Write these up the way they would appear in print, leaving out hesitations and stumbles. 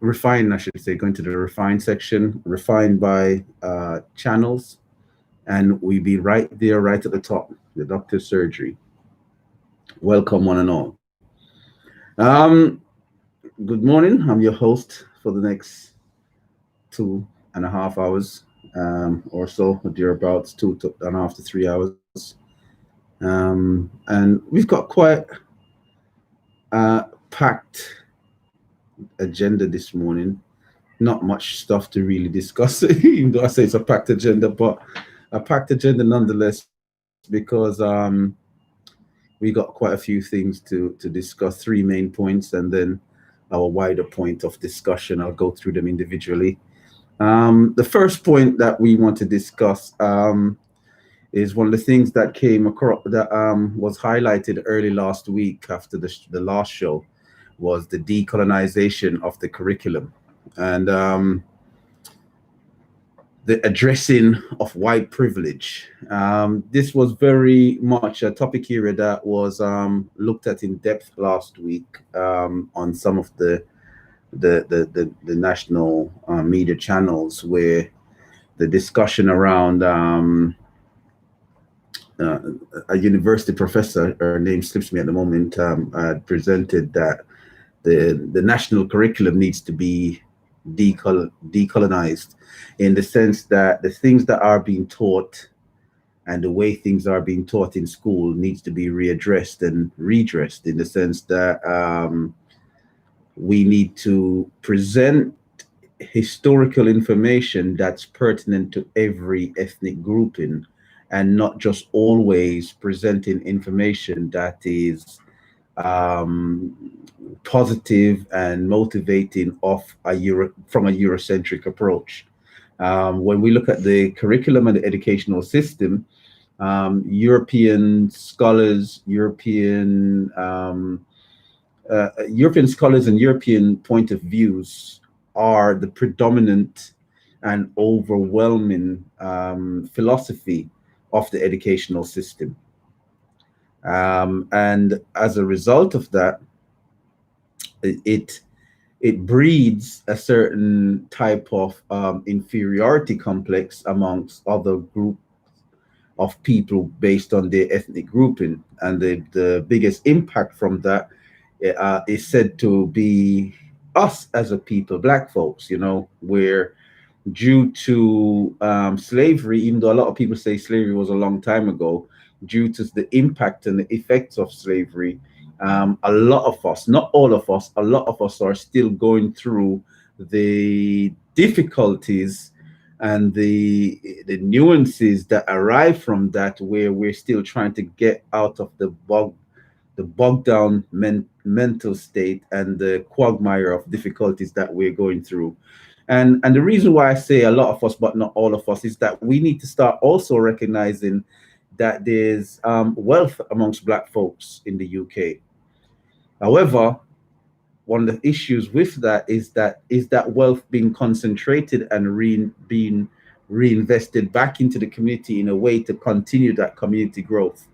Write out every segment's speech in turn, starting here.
refine, I should say, going to the refine section, refine by channels, and we be right there, right at the top, the doctor's surgery. Welcome, one and all. Um, Good morning. I'm your host for the next 2.5 hours or so, thereabouts, 2.5 to 3 hours. And we've got quite a packed agenda this morning. Not much stuff to really discuss, even though I say it's a packed agenda, but a packed agenda nonetheless, because we got quite a few things to discuss, three main points, and then our wider point of discussion. I'll go through them individually. The first point that we want to discuss is one of the things that came across that was highlighted early last week after the last show was the decolonization of the curriculum and the addressing of white privilege. This was very much a topic area that was looked at in depth last week on some of the national media channels, where the discussion around a university professor, her name slips me at the moment, presented that the national curriculum needs to be decolonized, in the sense that the things that are being taught and the way things are being taught in school needs to be readdressed and redressed, in the sense that we need to present historical information that's pertinent to every ethnic grouping, and not just always presenting information that is positive and motivating from a Eurocentric approach. When we look at the curriculum and the educational system, European scholars, European scholars and European point of views are the predominant and overwhelming philosophy of the educational system. And as a result of that, it breeds a certain type of inferiority complex amongst other groups of people based on their ethnic grouping. And the biggest impact from that is said to be us as a people, Black folks, where due to slavery, even though a lot of people say slavery was a long time ago, due to the impact and the effects of slavery, a lot of us, not all of us, a lot of us are still going through the difficulties and the nuances that arrive from that, where we're still trying to get out of the bogged down mental state and the quagmire of difficulties that we're going through. And the reason why I say a lot of us, but not all of us, is that we need to start also recognizing that there's wealth amongst Black folks in the UK. However, one of the issues with that is that wealth being concentrated and being reinvested back into the community in a way to continue that community growth.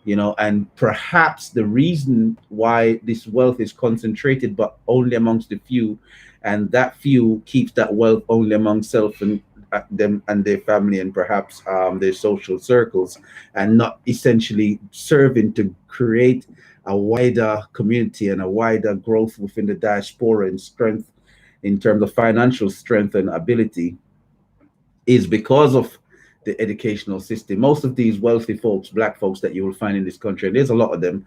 And perhaps the reason why this wealth is concentrated but only amongst the few, and that few keeps that wealth only among self and them and their family, and perhaps their social circles, and not essentially serving to create a wider community and a wider growth within the diaspora and strength in terms of financial strength and ability, is because of the educational system. Most of these wealthy folks, Black folks that you will find in this country, and there's a lot of them,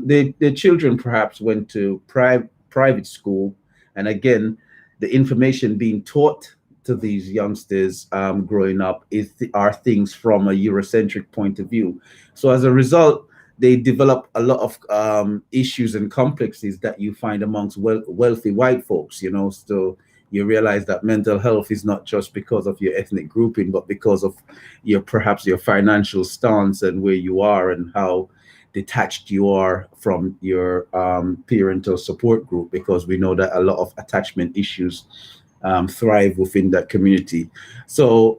their children perhaps went to private school, and again, the information being taught to these youngsters growing up are things from a Eurocentric point of view. So as a result, they develop a lot of issues and complexes that you find amongst wealthy white folks. So you realize that mental health is not just because of your ethnic grouping, but because of perhaps your financial stance and where you are and how detached you are from your parental support group, because we know that a lot of attachment issues thrive within that community. So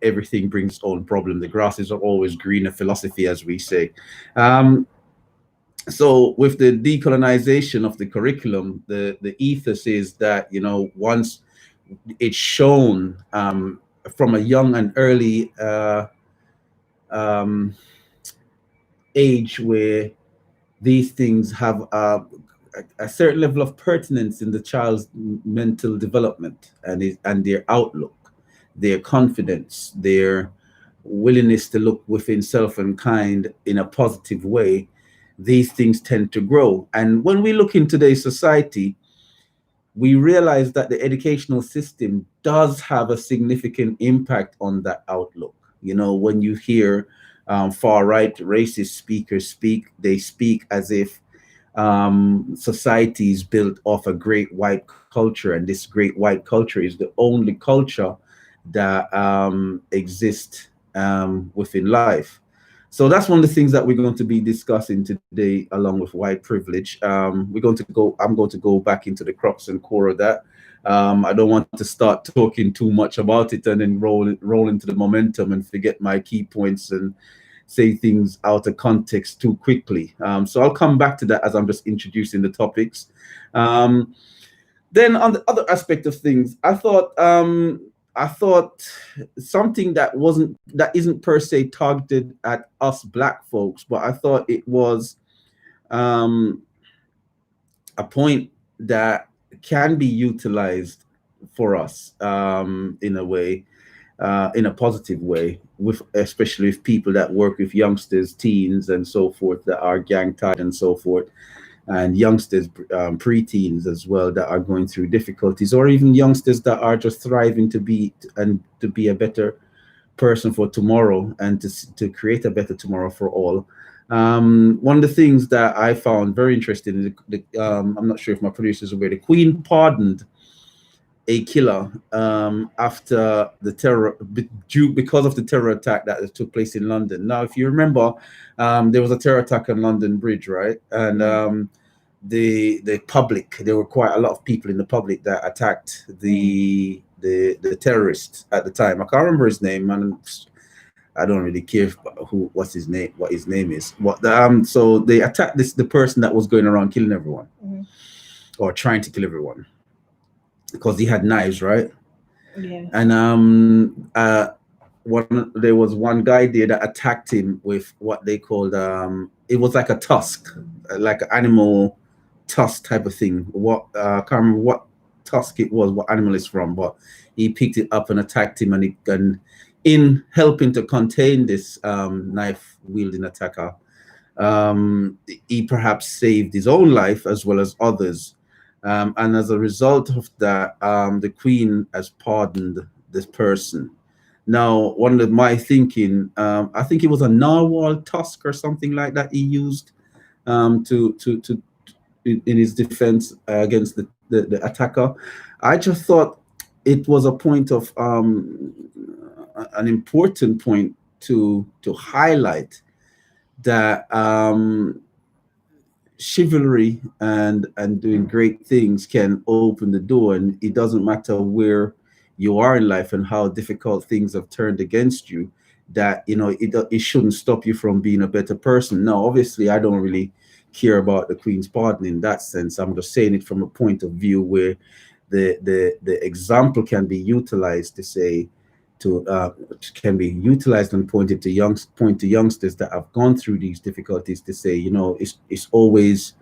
everything brings its own problem. The grass is always greener philosophy, as we say. So with the decolonization of the curriculum, the ethos is that, you know, once it's shown from a young and early um, age where these things have a certain level of pertinence in the child's mental development and their outlook, their confidence, their willingness to look within self and kind in a positive way, these things tend to grow. And when we look in today's society, we realize that the educational system does have a significant impact on that outlook. You know, when you hear far right racist speakers speak, they speak as if society is built off a great white culture, and this great white culture is the only culture that exists within life. So that's one of the things that we're going to be discussing today, along with white privilege. We're going to go. I'm going to go back into the crux and core of that. I don't want to start talking too much about it and then roll into the momentum and forget my key points and say things out of context too quickly. So I'll come back to that as I'm just introducing the topics. Um, then on the other aspect of things, I thought something that isn't per se targeted at us black folks, but I thought it was um, a point that can be utilized for us in a way, in a positive way, with especially with people that work with youngsters, teens, and so forth that are gang tied and so forth, and youngsters, preteens as well, that are going through difficulties, or even youngsters that are just thriving to be a better person for tomorrow and to create a better tomorrow for all. One of the things that I found very interesting is I'm not sure if my producers are aware, the Queen pardoned a killer after the because of the terror attack that took place in London. Now, if you remember, there was a terror attack on London Bridge, right? And the public, there were quite a lot of people in the public that attacked the terrorist at the time. I can't remember his name, and I don't really care what's his name, what his name is. So they attacked the person that was going around killing everyone, or trying to kill everyone, because he had knives, right? Yeah. And there was one guy there that attacked him with what they called it was like a tusk, like an animal tusk type of thing. I can't remember what tusk it was, what animal it's from, but he picked it up and attacked him, and in helping to contain this knife wielding attacker, he perhaps saved his own life as well as others. And as a result of that, the Queen has pardoned this person. Now, one of my thinking, I think it was a narwhal tusk or something like that he used to in his defense against the attacker. I just thought it was a point of an important point to highlight that chivalry and doing great things can open the door, and it doesn't matter where you are in life and how difficult things have turned against you, that it shouldn't stop you from being a better person. Now, obviously, I don't really care about the Queen's pardon in that sense. I'm just saying it from a point of view where the example can be utilized to say to can be utilized and point to youngsters that have gone through these difficulties, to say, it's always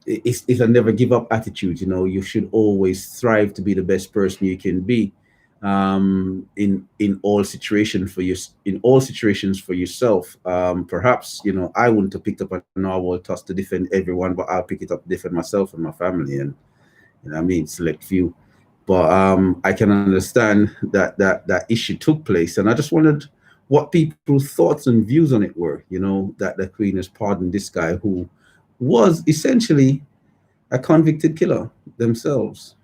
it's a never give up attitude. You should always strive to be the best person you can be, in all situations for yourself. Perhaps, I wouldn't have picked up a narwhal toss to defend everyone, but I'll pick it up to defend myself and my family, and I mean, select few. But I can understand that issue took place, and I just wondered what people's thoughts and views on it were. That the Queen has pardoned this guy who was essentially a convicted killer themselves.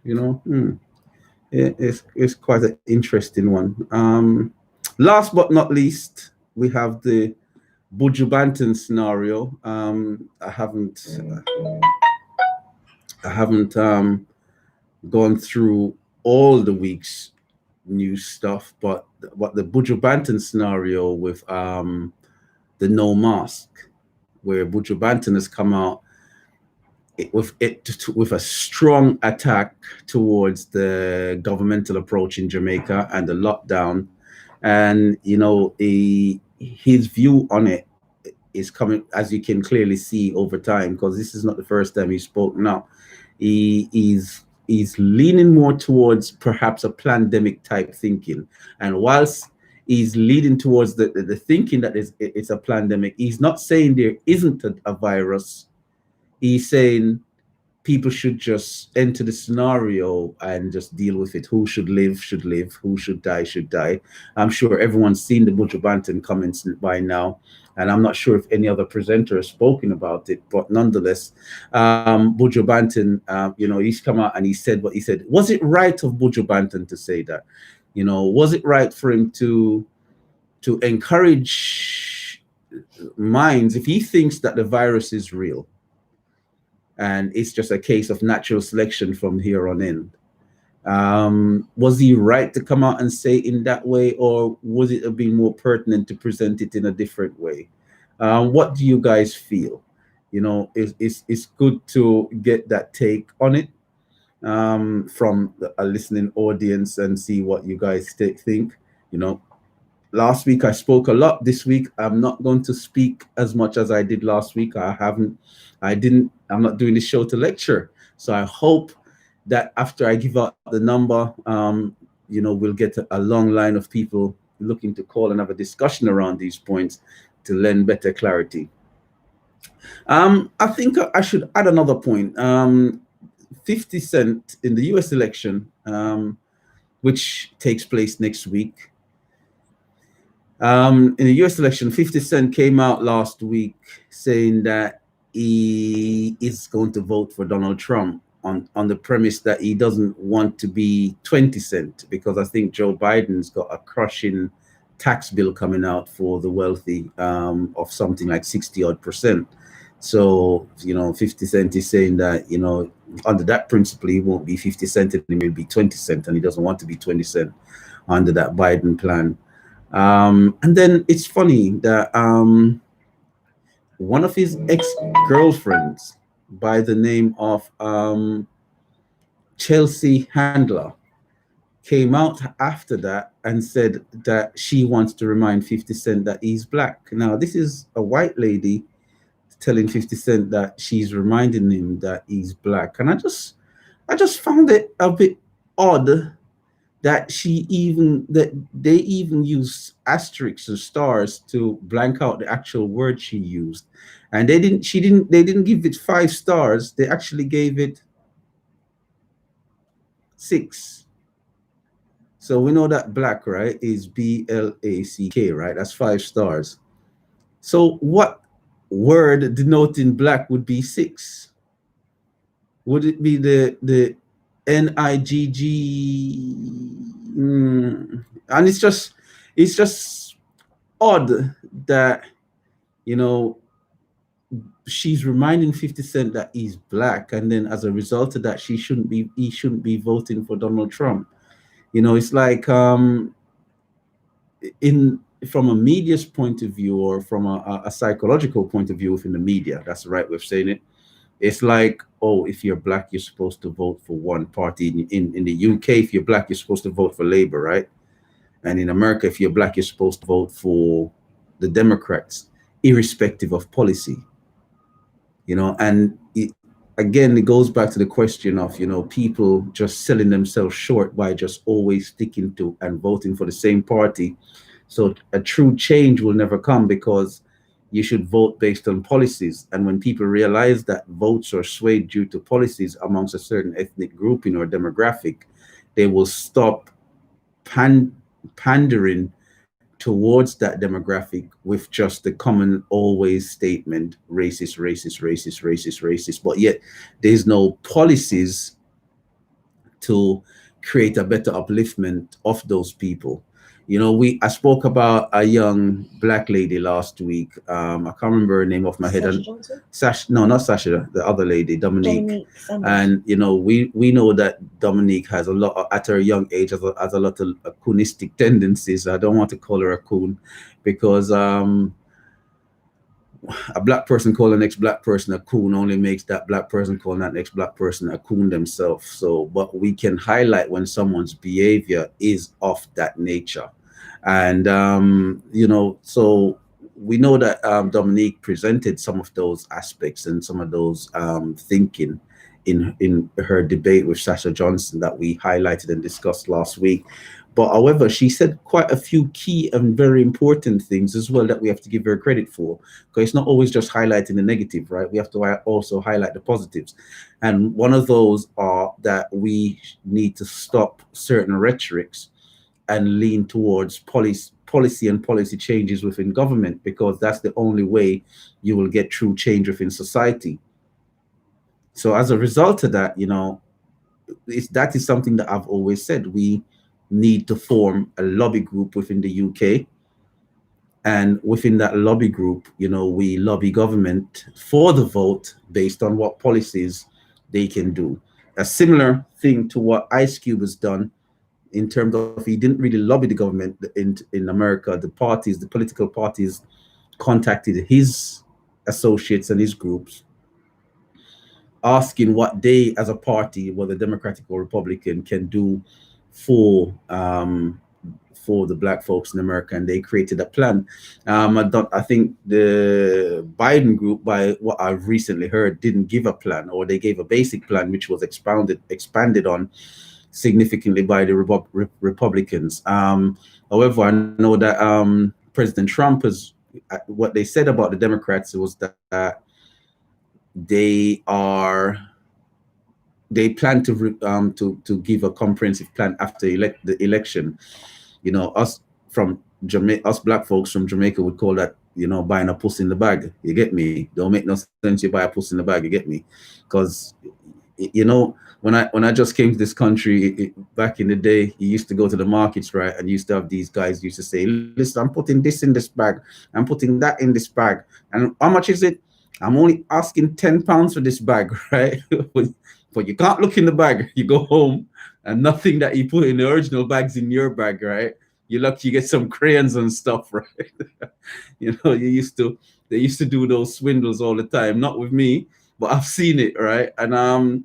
It's quite an interesting one. Last but not least, we have the Buju Banton scenario. I haven't gone through all the week's news stuff, but what the Buju Banton scenario with the no mask. where Buju Banton has come out with a strong attack towards the governmental approach in Jamaica and the lockdown, and his view on it is coming, as you can clearly see over time, because this is not the first time he spoke. Now, he's leaning more towards perhaps a pandemic type thinking, and whilst he's leading towards the thinking that it's a pandemic, he's not saying there isn't a virus. He's saying people should just enter the scenario and just deal with it. Who should live, should live. Who should die, should die. I'm sure everyone's seen the Buju Banton comments by now, and I'm not sure if any other presenter has spoken about it, but nonetheless, Buju Banton, he's come out and he said what he said. Was it right of Buju Banton to say that? Was it right for him to encourage minds if he thinks that the virus is real? And it's just a case of natural selection from here on in. Was he right to come out and say it in that way, or would it have been more pertinent to present it in a different way? What do you guys feel? It's good to get that take on it from a listening audience and see what you guys think. Last week I spoke a lot. This week I'm not going to speak as much as I did last week. I'm not doing this show to lecture. So I hope that after I give out the number, we'll get a long line of people looking to call and have a discussion around these points to lend better clarity. I think I should add another point. 50 Cent in the US election, which takes place next week. In the US election, 50 Cent came out last week saying that he is going to vote for Donald Trump on the premise that he doesn't want to be 20 Cent, because I think Joe Biden's got a crushing tax bill coming out for the wealthy of something like 60-odd%. So, 50 Cent is saying that, under that principle, he won't be 50 Cent and he will be 20 Cent, and he doesn't want to be 20 Cent under that Biden plan. And then it's funny that one of his ex-girlfriends by the name of Chelsea Handler came out after that and said that she wants to remind 50 Cent that he's black. Now, this is a white lady telling 50 Cent that she's reminding him that he's black. And I just found it a bit odd that they even use asterisks or stars to blank out the actual word she used. And they didn't give it 5 stars. They actually gave it 6. So we know that black, right, is BLACK, right? That's 5 stars. So what word denoting black would be 6? Would it be the NIGG? And it's just odd that she's reminding 50 Cent that he's black, and then as a result of that, he shouldn't be voting for Donald Trump. It's like from a media's point of view, or from a psychological point of view within the media, that's the right way of saying it. It's like, oh, if you're black, you're supposed to vote for one party. In the UK, if you're black, you're supposed to vote for Labour, right? And in America, if you're black, you're supposed to vote for the Democrats, irrespective of policy. And again, it goes back to the question of, people just selling themselves short by just always sticking to and voting for the same party. So a true change will never come, because you should vote based on policies. And when people realize that votes are swayed due to policies amongst a certain ethnic grouping or demographic, they will stop pandering towards that demographic with just the common always statement, racist, racist, racist, racist, racist. But yet there's no policies to create a better upliftment of those people. I spoke about a young black lady last week. I can't remember her name off my head. No, not Sasha, the other lady, Dominique. And we know that Dominique has a lot at her young age has a lot of coonistic tendencies. I don't want to call her a coon, because a black person call the next black person a coon only makes that black person call that next black person a coon themselves. So, but we can highlight when someone's behavior is of that nature. And, so we know that Dominique presented some of those aspects and some of those thinking in her debate with Sasha Johnson that we highlighted and discussed last week. But however, she said quite a few key and very important things as well that we have to give her credit for, because it's not always just highlighting the negative, right? We have to also highlight the positives. And one of those are that we need to stop certain rhetorics and lean towards policy and policy changes within government, because that's the only way you will get true change within society. So as a result of that, that is something that I've always said. We need to form a lobby group within the UK. And within that lobby group, we lobby government for the vote based on what policies they can do. A similar thing to what Ice Cube has done in terms of he didn't really lobby the government in America. The political parties contacted his associates and his groups asking what they as a party, whether Democratic or Republican, can do for the black folks in America, and they created a plan. I think the Biden group, by what I've recently heard, didn't give a plan, or they gave a basic plan which was expanded on significantly by the Republicans. However, I know that President Trump has, what they said about the Democrats was that they plan to give a comprehensive plan after the election. Us black folks from Jamaica would call that, buying a puss in the bag. You get me? Don't make no sense. You buy a puss in the bag. You get me? Because when I just came to this country back in the day, you used to go to the markets, right? And you used to have these guys used to say, "Listen, I'm putting this in this bag. I'm putting that in this bag. And how much is it? I'm only asking £10 for this bag, right?" But you can't look in the bag. You go home and nothing that you put in the original bag's in your bag, right? You're lucky you get some crayons and stuff, right? They used to do those swindles all the time. Not with me, but I've seen it, right? And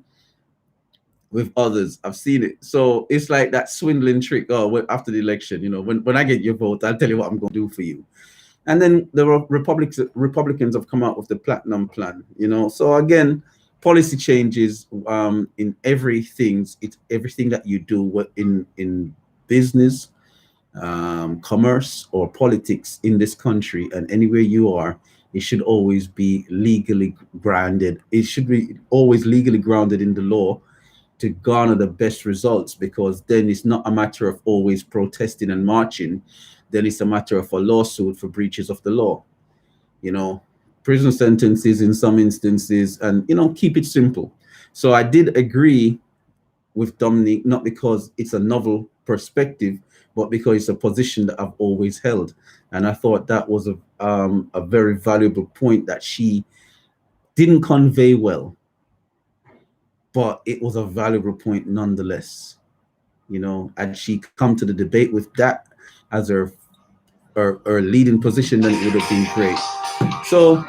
with others, I've seen it. So it's like that swindling trick. Oh, after the election, when I get your vote, I'll tell you what I'm going to do for you. And then the Republicans have come out with the Platinum Plan. So again, policy changes in everything. It's everything that you do in business, commerce, or politics in this country, and anywhere you are. It should always be legally grounded. It should be always legally grounded in the law to garner the best results, because then it's not a matter of always protesting and marching. Then it's a matter of a lawsuit for breaches of the law. Prison sentences in some instances, and keep it simple. So I did agree with Dominique, not because it's a novel perspective, but because it's a position that I've always held. And I thought that was a very valuable point that she didn't convey well, but it was a valuable point nonetheless. Had she come to the debate with that as her leading position, then it would have been great. So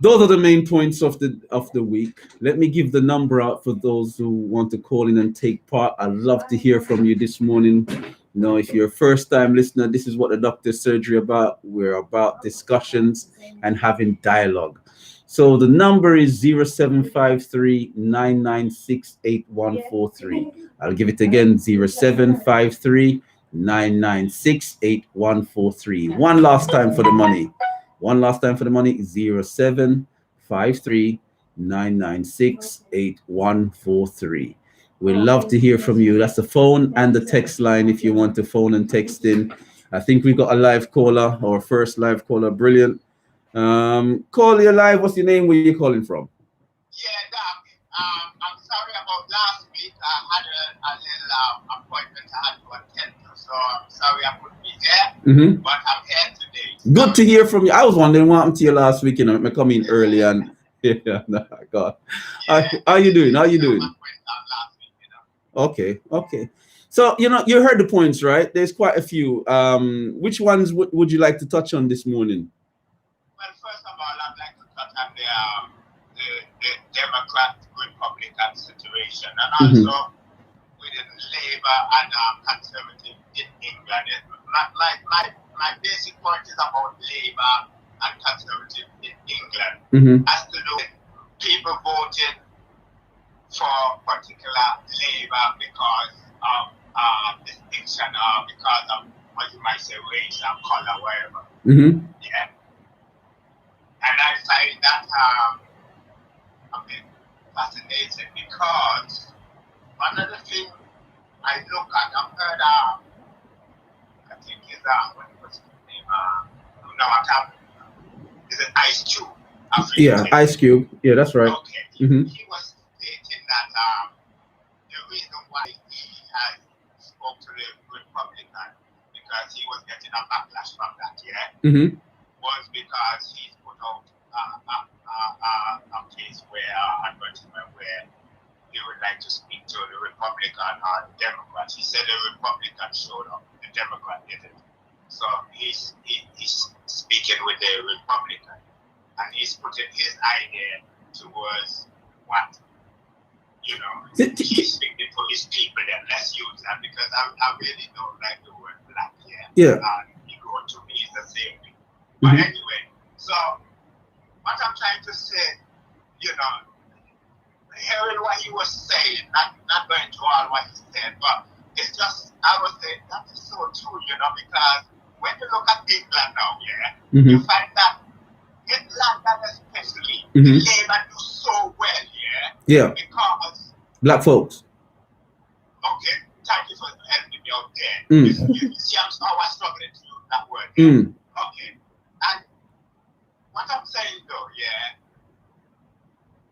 those are the main points of the week. Let me give the number out for those who want to call in and take part. I'd love to hear from you this morning. If you're a first-time listener, this is what the Doctor's Surgery about. We're about discussions and having dialogue. So the number is 0753 996 8143. I'll give it again, 0753 996 8143. One last time for the money. 0753 996 8143. We'd love to hear from you. That's the phone and the text line if you want to phone and text in. I think we got a live caller, our first live caller. Brilliant. Call you live. What's your name? Where you calling from? Yeah, Doc. I'm sorry about last week. I had a little appointment I had to attend to, so I'm sorry I couldn't be there. But I'm here today. Good to hear from you. I was wondering what happened to you last week. I come in early and no, God. Yeah, how you doing? How you doing? Okay. So you heard the points, right? There's quite a few. Which ones would you like to touch on this morning? Well, first of all, Democrat-Republican situation, and also within Labour and Conservative in England. My basic point is about Labour and Conservative in England, as to do with people voting for particular Labour because of distinction or because of what you might say race or color, whatever. Yeah. And I find that fascinating because one of the things I look at, I've heard, I think is what was his name? No, I can't. Is it Ice Cube? Yeah, Ice Cube. Yeah, that's right. Okay. He was stating that the reason why he has spoke to the Republican because he was getting a backlash from that, was because he's put out a case where advertisement where he would like to speak to the Republican or the Democrat. He said the Republican showed up, the Democrat didn't. So he's speaking with the Republican, and he's putting his idea towards what, he's speaking for his people. Then let's use that because I really don't like the word black here. Yeah. Negro to me is the same thing. But anyway, so what I'm trying to say, hearing what he was saying, not going to all what he said, but it's just, I was saying, that is so true, because when you look at England now, you find that in London especially, Labour do so well, because black folks. Okay, thank you for helping me out there. You see, I was struggling to use that word. Okay, and what I'm saying though,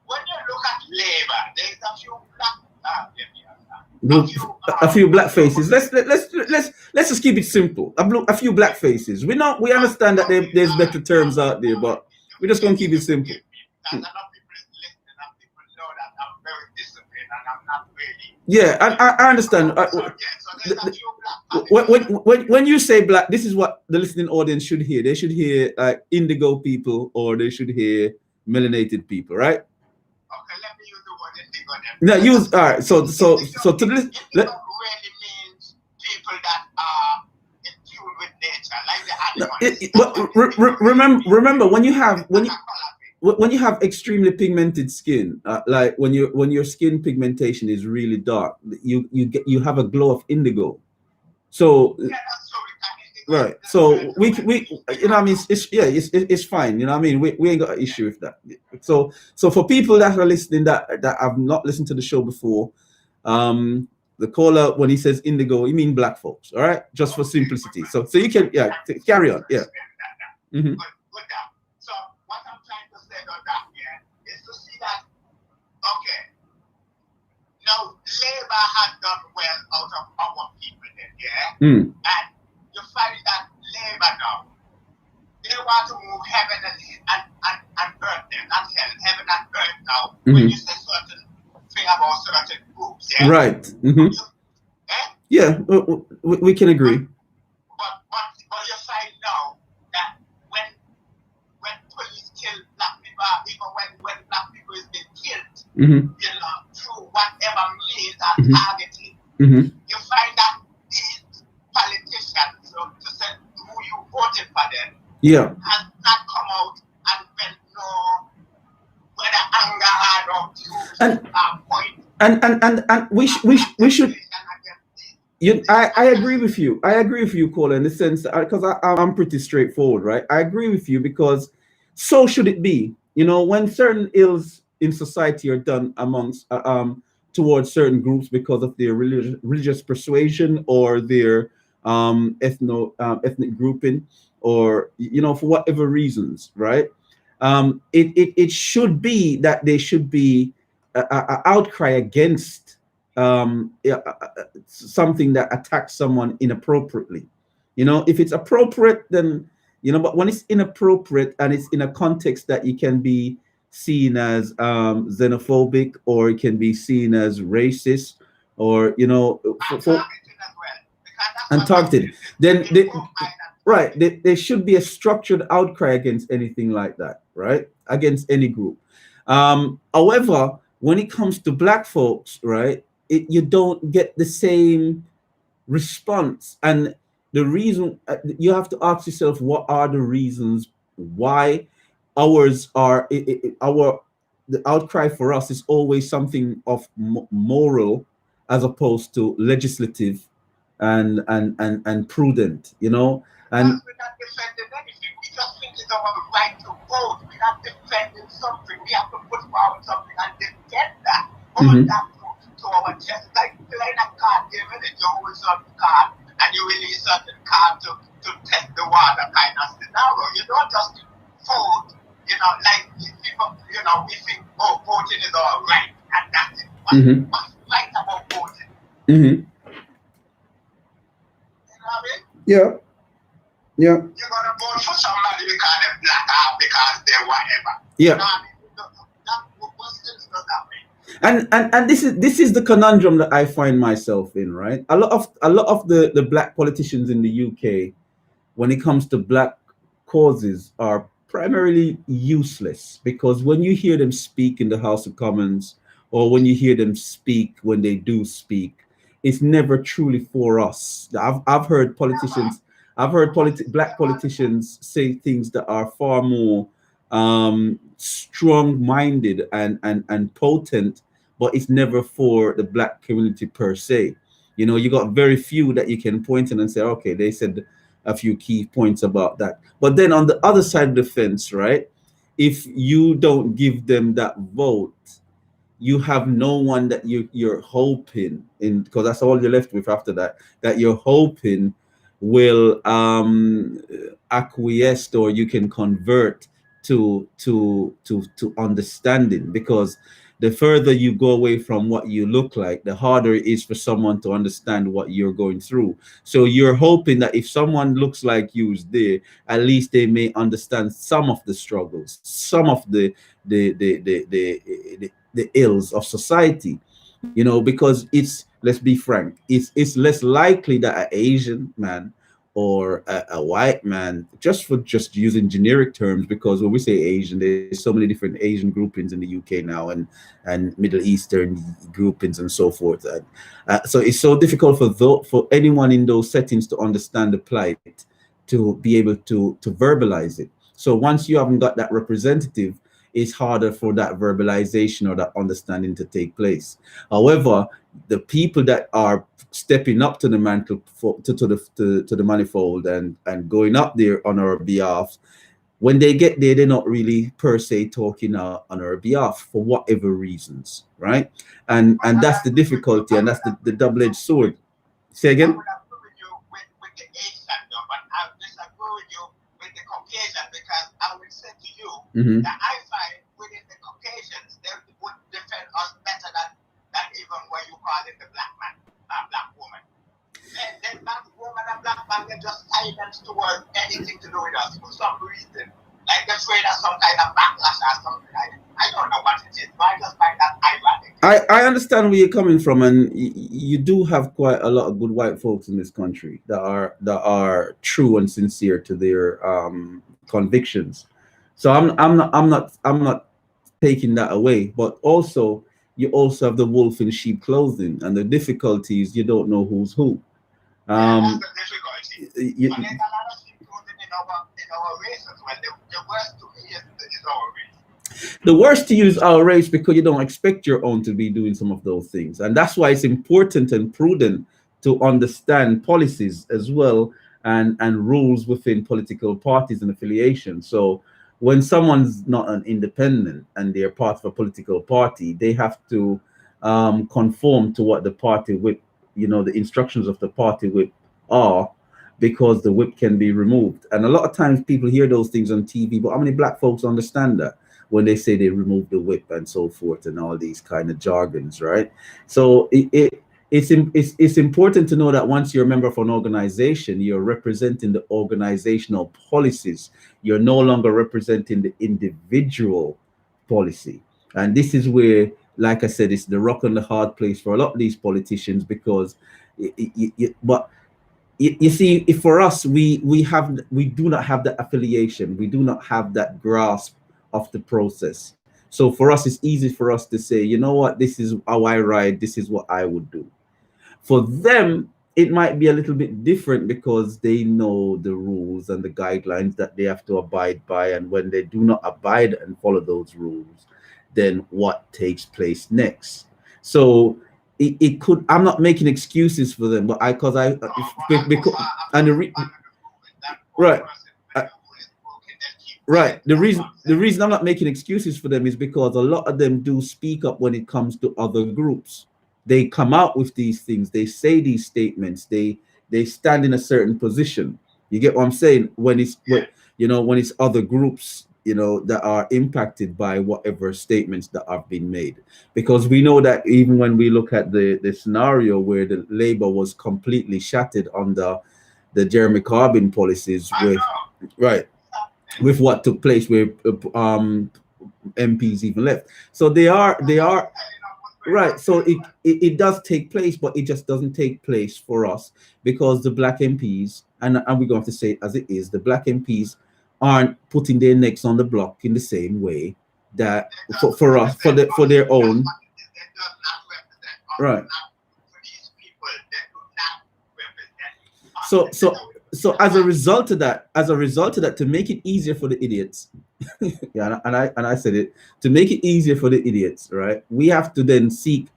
when you look at Labour, there's a few black, a few black faces. Let's just keep it simple. A few black faces. We understand that there's better terms out there, but we're just gonna keep it simple. Enough people listening, and people know that I'm very disciplined and I'm not really. Yeah, I understand. When you say black, this is what the listening audience should hear. They should hear indigo people, or they should hear melanated people, right? Okay, let me use the word indigo then. No, use all right. So to this, indigo really means people that are in tune with nature, like the animals. Remember when you have extremely pigmented skin, like when your skin pigmentation is really dark, you have a glow of indigo. So right. So we I mean, it's fine. I mean, we ain't got an issue with that. So for people that are listening that have not listened to the show before, the caller, when he says indigo, he mean black folks. All right, just for simplicity. So you can carry on. Yeah. Good. So what I'm trying to say on that is to see that now Labour has done well out of our people then, and you find that Labour now, they want to move heaven and earth there, not hell, heaven and earth now. When you say certain thing about certain groups, right. Yeah, we can agree. But you find now that when police kill black people, even when black people is being killed, through whatever means are targeted, you find that these politicians, to say who you voted for them, has not come out and been whether anger or point. And we should. I agree with you. I agree with you, Caller, in the sense that because I'm pretty straightforward, right? I agree with you because so should it be. When certain ills in society are done amongst towards certain groups because of their religious persuasion or their ethnic grouping, or for whatever reasons, right? It should be that there should be an outcry against something that attacks someone inappropriately. If it's appropriate, then but when it's inappropriate and it's in a context that you can be seen as xenophobic, or it can be seen as racist, or and targeted, then there should be a structured outcry against anything like that, right? Against any group. However, when it comes to black folks, right, you don't get the same response. And the reason, you have to ask yourself, what are the reasons why ours are, our the outcry for us is always something of moral as opposed to legislative and prudent, you know. And we're not defending anything. We just think it's our right to vote. We're not defending something. We have to put forward something and defend that. Hold that to our chest. Like a card game, and you hold certain card and you release certain card to test the water kind of scenario. You don't just vote, you know, like people, you know, we think, oh, voting is all right, and that's it. What's right about voting? You know what I mean? Yeah. Yeah. You're gonna vote for somebody because they're black or because they're whatever. Yeah. You know what I mean? What sense does that make? And this is the conundrum that I find myself in, right? A lot of the black politicians in the UK, when it comes to black causes, are primarily useless, because when you hear them speak in the House of Commons, or when you hear them speak, when they do speak, it's never truly for us. I've heard politicians. I've heard black politicians say things that are far more strong-minded and potent, but it's never for the black community per se. You know, you got very few that you can point in and say, okay, they said a few key points about that. But then on the other side of the fence, right, if you don't give them that vote, you have no one that you're hoping in, because that's all you're left with after that, that you're hoping will acquiesce, or you can convert to understanding. Because the further you go away from what you look like, the harder it is for someone to understand what you're going through. So you're hoping that if someone looks like you is there, at least they may understand some of the struggles, some of the ills of society, you know. Because it's, let's be frank, it's less likely that an Asian man or a white man, just using generic terms, because when we say Asian, there's so many different Asian groupings in the UK now, and Middle Eastern groupings and so forth. So it's so difficult for anyone in those settings to understand the plight, to be able to verbalize it. So once you haven't got that representative, it's harder for that verbalization or that understanding to take place. However, the people that are stepping up to the mantle, to the manifold, and going up there on our behalf, when they get there, they're not really per se talking on our behalf for whatever reasons, right? And that's the difficulty, and that's the double-edged sword. Say again? I would agree with you with the Asian, but I disagree with you with the Caucasian, because I would say to you that I find within the Caucasians, they would defend us better than even what you call it the black man, black woman. Then black woman and black man, they're just silenced towards anything to do with us for some reason. Like they're afraid of some kind of backlash or something like that. I don't know what it is, but I just find that ironic. I understand where you're coming from, and you do have quite a lot of good white folks in this country that are true and sincere to their convictions. So I'm not taking that away, but also you also have the wolf in sheep clothing, and the difficulty is you don't know who's who. That's the difficulty. But there's a lot of sheep clothing in our race as well. The worst to me is our race. The worst to you is our race, because you don't expect your own to be doing some of those things. And that's why it's important and prudent to understand policies as well, and rules within political parties and affiliations. So when someone's not an independent and they're part of a political party, they have to conform to what the party whip, you know, the instructions of the party whip are, because the whip can be removed. And a lot of times people hear those things on TV, but how many black folks understand that when they say they remove the whip and so forth, and all these kind of jargons, right? So it's important to know that once you're a member of an organization, you're representing the organizational policies. You're no longer representing the individual policy. And this is where, like I said, it's the rock and the hard place for a lot of these politicians, because you see, if for us, we do not have that affiliation, we do not have that grasp of the process. So for us, it's easy for us to say, you know what, this is how I ride, this is what I would do. For them, it might be a little bit different because they know the rules and the guidelines that they have to abide by. And when they do not abide and follow those rules, then what takes place next? So it could, I'm not making excuses for them, but because, and right. Right. The reason I'm not making excuses for them is because a lot of them do speak up when it comes to other groups. They come out with these things. They say these statements. They stand in a certain position. You get what I'm saying? When when it's other groups, that are impacted by whatever statements that have been made. Because we know that even when we look at the scenario where the Labour was completely shattered under the Jeremy Corbyn policies, right, with what took place where MPs even left. So they are right. So it does take place, but it just doesn't take place for us because the black MPs, and we're going to have to say it as it is, the black MPs aren't putting their necks on the block in the same way that for us, for their own. Right. So as a result of that, to make it easier for the idiots, yeah, and I said it, to make it easier for the idiots, right? We have to then seek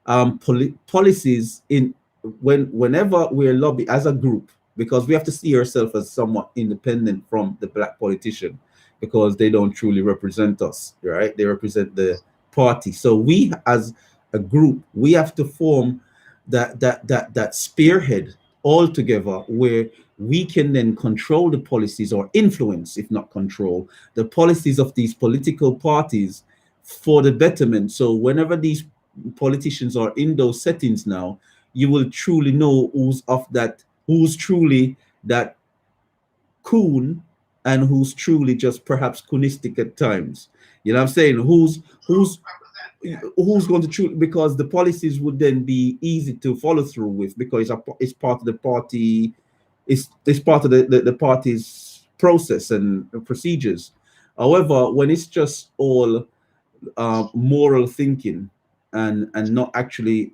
policies in whenever we're lobbying as a group, because we have to see ourselves as somewhat independent from the black politician, because they don't truly represent us, right? They represent the party. So we, as a group, we have to form that spearhead all together, where we can then control the policies, or influence, if not control, the policies of these political parties for the betterment. So whenever these politicians are in those settings now, you will truly know who's truly that coon and who's truly just perhaps coonistic at times. You know what I'm saying? Who's going to truly, because the policies would then be easy to follow through with, because it's part of the party, it's part of the party's process and procedures. However, when it's just all moral thinking and not actually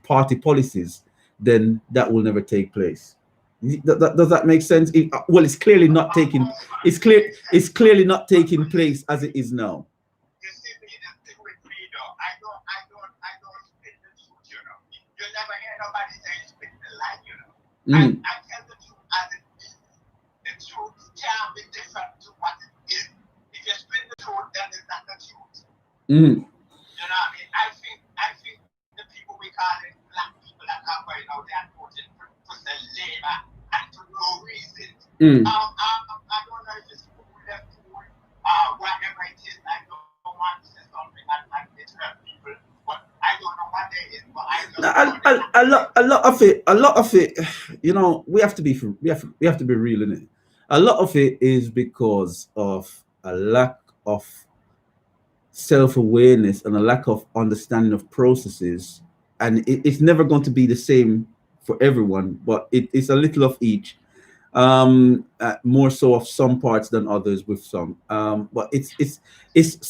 party policies, then that will never take place. Does that make sense? Well, it's clearly not taking. It's clearly not taking place as it is now. You see me, the thing with me though, I don't spit the truth, you know. You never hear nobody say spit the lie, you know. I tell the truth as it is. The truth can be different to what it is. If you spit the truth, then it's not the truth. You know what I mean? I think the people we call it black people that are going out there and voting for the Labour and for no reason. I don't know if it's food, left food, whatever it is. I don't want to say something like this to people, but I don't know what it is. But a lot of it, you know, we have to be real in it. A lot of it is because of a lack of self-awareness and a lack of understanding of processes, and it's never going to be the same for everyone, but it's a little of each. More so of some parts than others with some. But it's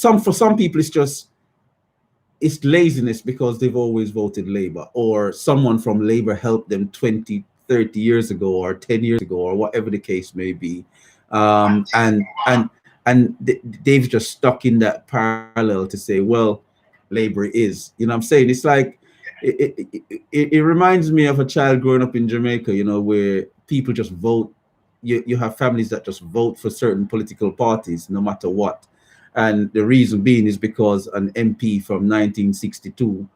for some people it's laziness because they've always voted Labour, or someone from Labour helped them 20, 30 years ago, or 10 years ago, or whatever the case may be. And they've just stuck in that parallel to say, well, Labour is, you know what I'm saying? It's like, it reminds me of a child growing up in Jamaica, you know, where people just vote. You have families that just vote for certain political parties no matter what. And the reason being is because an MP from 1962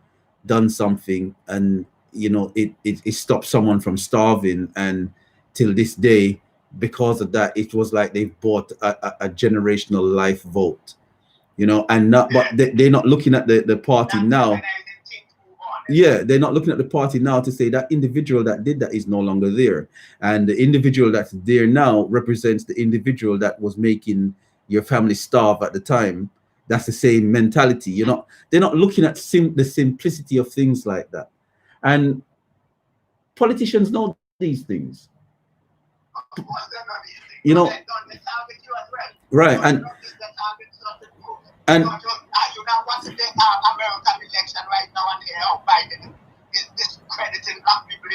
done something, and, you know, it stopped someone from starving. And till this day, because of that, it was like they've bought a generational life vote, you know, and not, but they're not looking at the party now. Yeah, they're not looking at the party now to say that individual that did that is no longer there. And the individual that's there now represents the individual that was making your family starve at the time. That's the same mentality. They're not looking at the simplicity of things like that. And politicians know these things. you know, right, and you know what's the American election right now, and how Biden is discrediting black people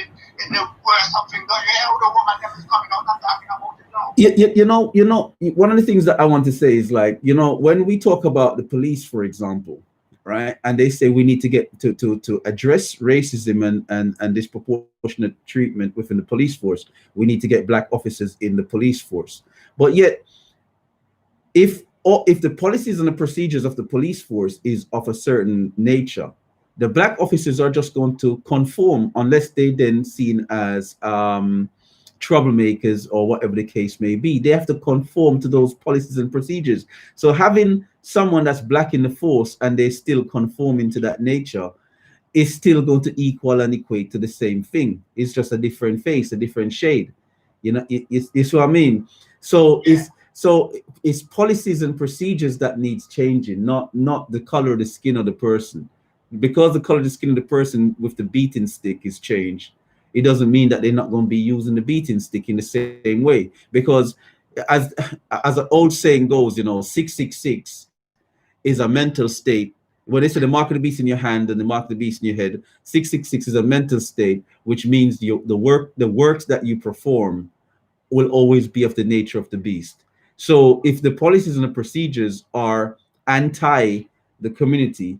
in the worst something going on. The woman that is coming out and talking about it now. You know, one of the things that I want to say is, like, you know, when we talk about the police, for example, right, and they say we need to get to address racism and disproportionate treatment within the police force, we need to get black officers in the police force. But yet, if the policies and the procedures of the police force is of a certain nature, the black officers are just going to conform unless they then seen as troublemakers or whatever the case may be. They have to conform to those policies and procedures. So having someone that's black in the force and they still conforming to that nature is still going to equal and equate to the same thing. It's just a different face, a different shade. You know, it's what I mean. So it's policies and procedures that needs changing, not the color of the skin of the person. Because the color of the skin of the person with the beating stick is changed, it doesn't mean that they're not going to be using the beating stick in the same way. Because as an old saying goes, you know, 666 is a mental state. When they say the mark of the beast in your hand and the mark of the beast in your head, 666 is a mental state, which means the works that you perform will always be of the nature of the beast. So if the policies and the procedures are anti the community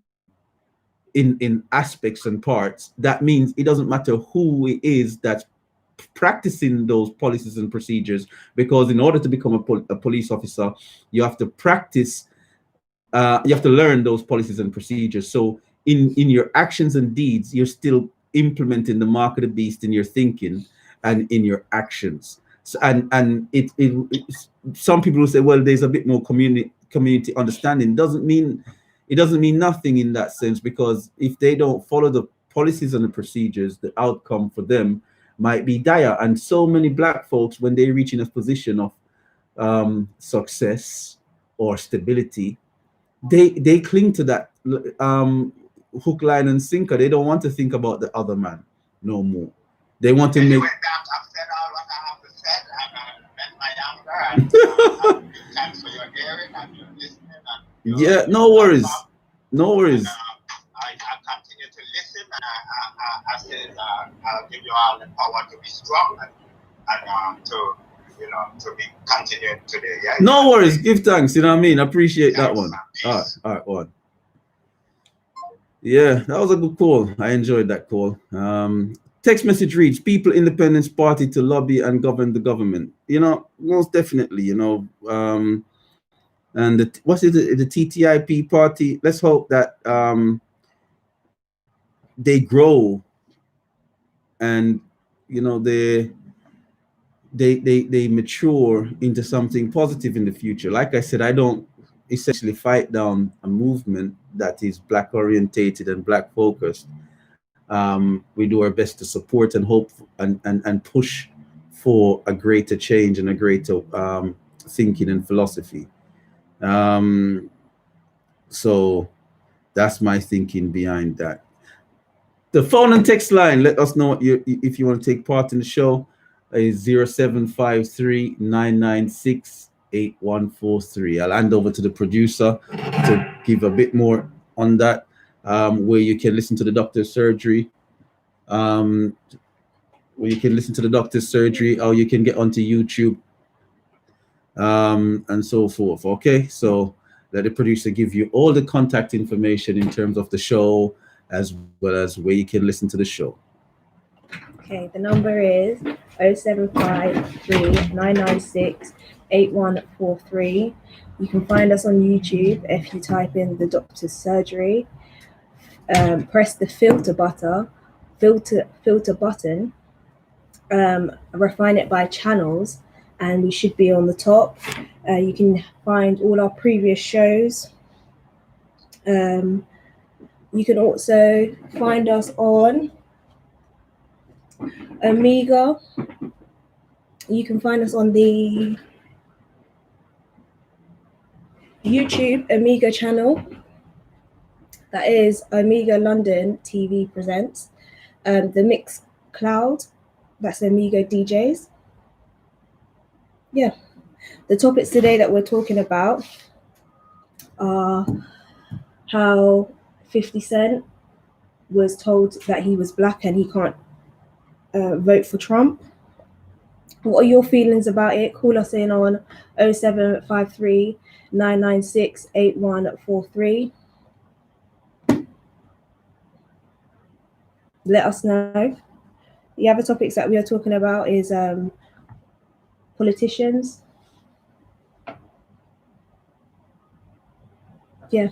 in aspects and parts, that means it doesn't matter who it is that's practicing those policies and procedures, because in order to become a police officer, you have to practice, you have to learn those policies and procedures. So in your actions and deeds, you're still implementing the mark of the beast in your thinking and in your actions. So, and some people will say, well, there's a bit more community understanding. It doesn't mean nothing in that sense, because if they don't follow the policies and the procedures, the outcome for them might be dire. And so many black folks, when they reach in a position of success or stability, they cling to that hook, line, and sinker. They don't want to think about the other man no more. They want to make. Yeah, no worries. No worries. I continue to listen, and I said, I'll give you all the power to be strong and to be continued today. Yeah. No worries. Give thanks. You know what I mean? I appreciate that one. All right, one. Yeah, that was a good call. I enjoyed that call. Text message reads: People Independence Party to lobby and govern the government. You know, most definitely. You know, and the TTIP party. Let's hope that they grow, and you know they mature into something positive in the future. Like I said, I don't essentially fight down a movement that is black orientated and black focused. We do our best to support and hope and push for a greater change and a greater thinking and philosophy. So that's my thinking behind that. The phone and text line, let us know if you want to take part in the show, is 0753 996 8143. I'll hand over to the producer to give a bit more on that, where you can listen to the doctor's surgery, or you can get onto YouTube, and so forth. Okay, so let the producer give you all the contact information in terms of the show, as well as where you can listen to the show. Okay, the number is 0753 996 8143. You can find us on YouTube if you type in the doctor's surgery. Press the filter button, refine it by channels, and we should be on the top. You can find all our previous shows. You can also find us on Omega. You can find us on the YouTube Omega channel. That is Omega London TV Presents. The Mix Cloud, that's Omega DJs. Yeah. The topics today that we're talking about are how 50 Cent was told that he was black and he can't vote for Trump. What are your feelings about it? Call us in on 0753 996 8143. Let us know. The other topics that we are talking about is politicians. Yeah.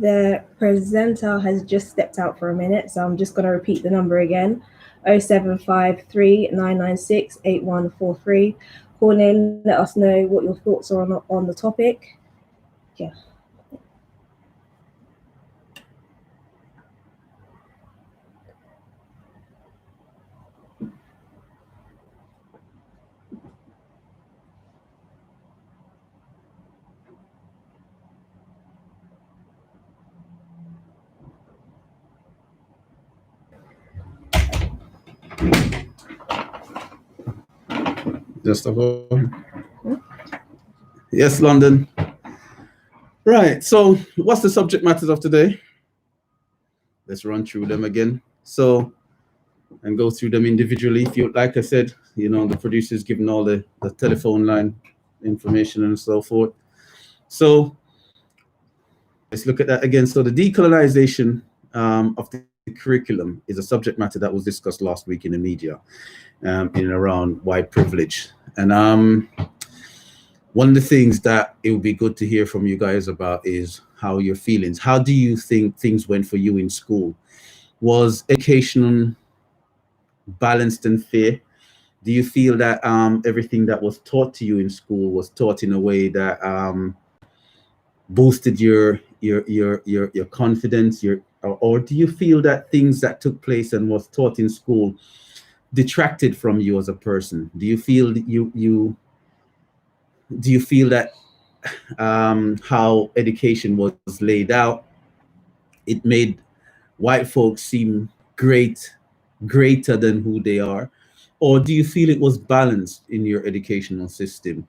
The presenter has just stepped out for a minute, so I'm just going to repeat the number again. 0753 996 8143. Call in, let us know what your thoughts are on the topic. Yeah. Just a moment. Yes, London. Right. So, what's the subject matters of today? Let's run through them again. So, and go through them individually. If you, like I said, you know, the producer's given all the telephone line information and so forth. So, let's look at that again. So, the decolonization of the curriculum is a subject matter that was discussed last week in the media, in and around white privilege. And one of the things that it would be good to hear from you guys about is how your feelings. How do you think things went for you in school? Was education balanced and fair? Do you feel that everything that was taught to you in school was taught in a way that boosted your confidence? Or do you feel that things that took place and was taught in school detracted from you as a person? Do you feel that do you feel that how education was laid out, it made white folks seem greater than who they are? Or do you feel it was balanced in your educational system?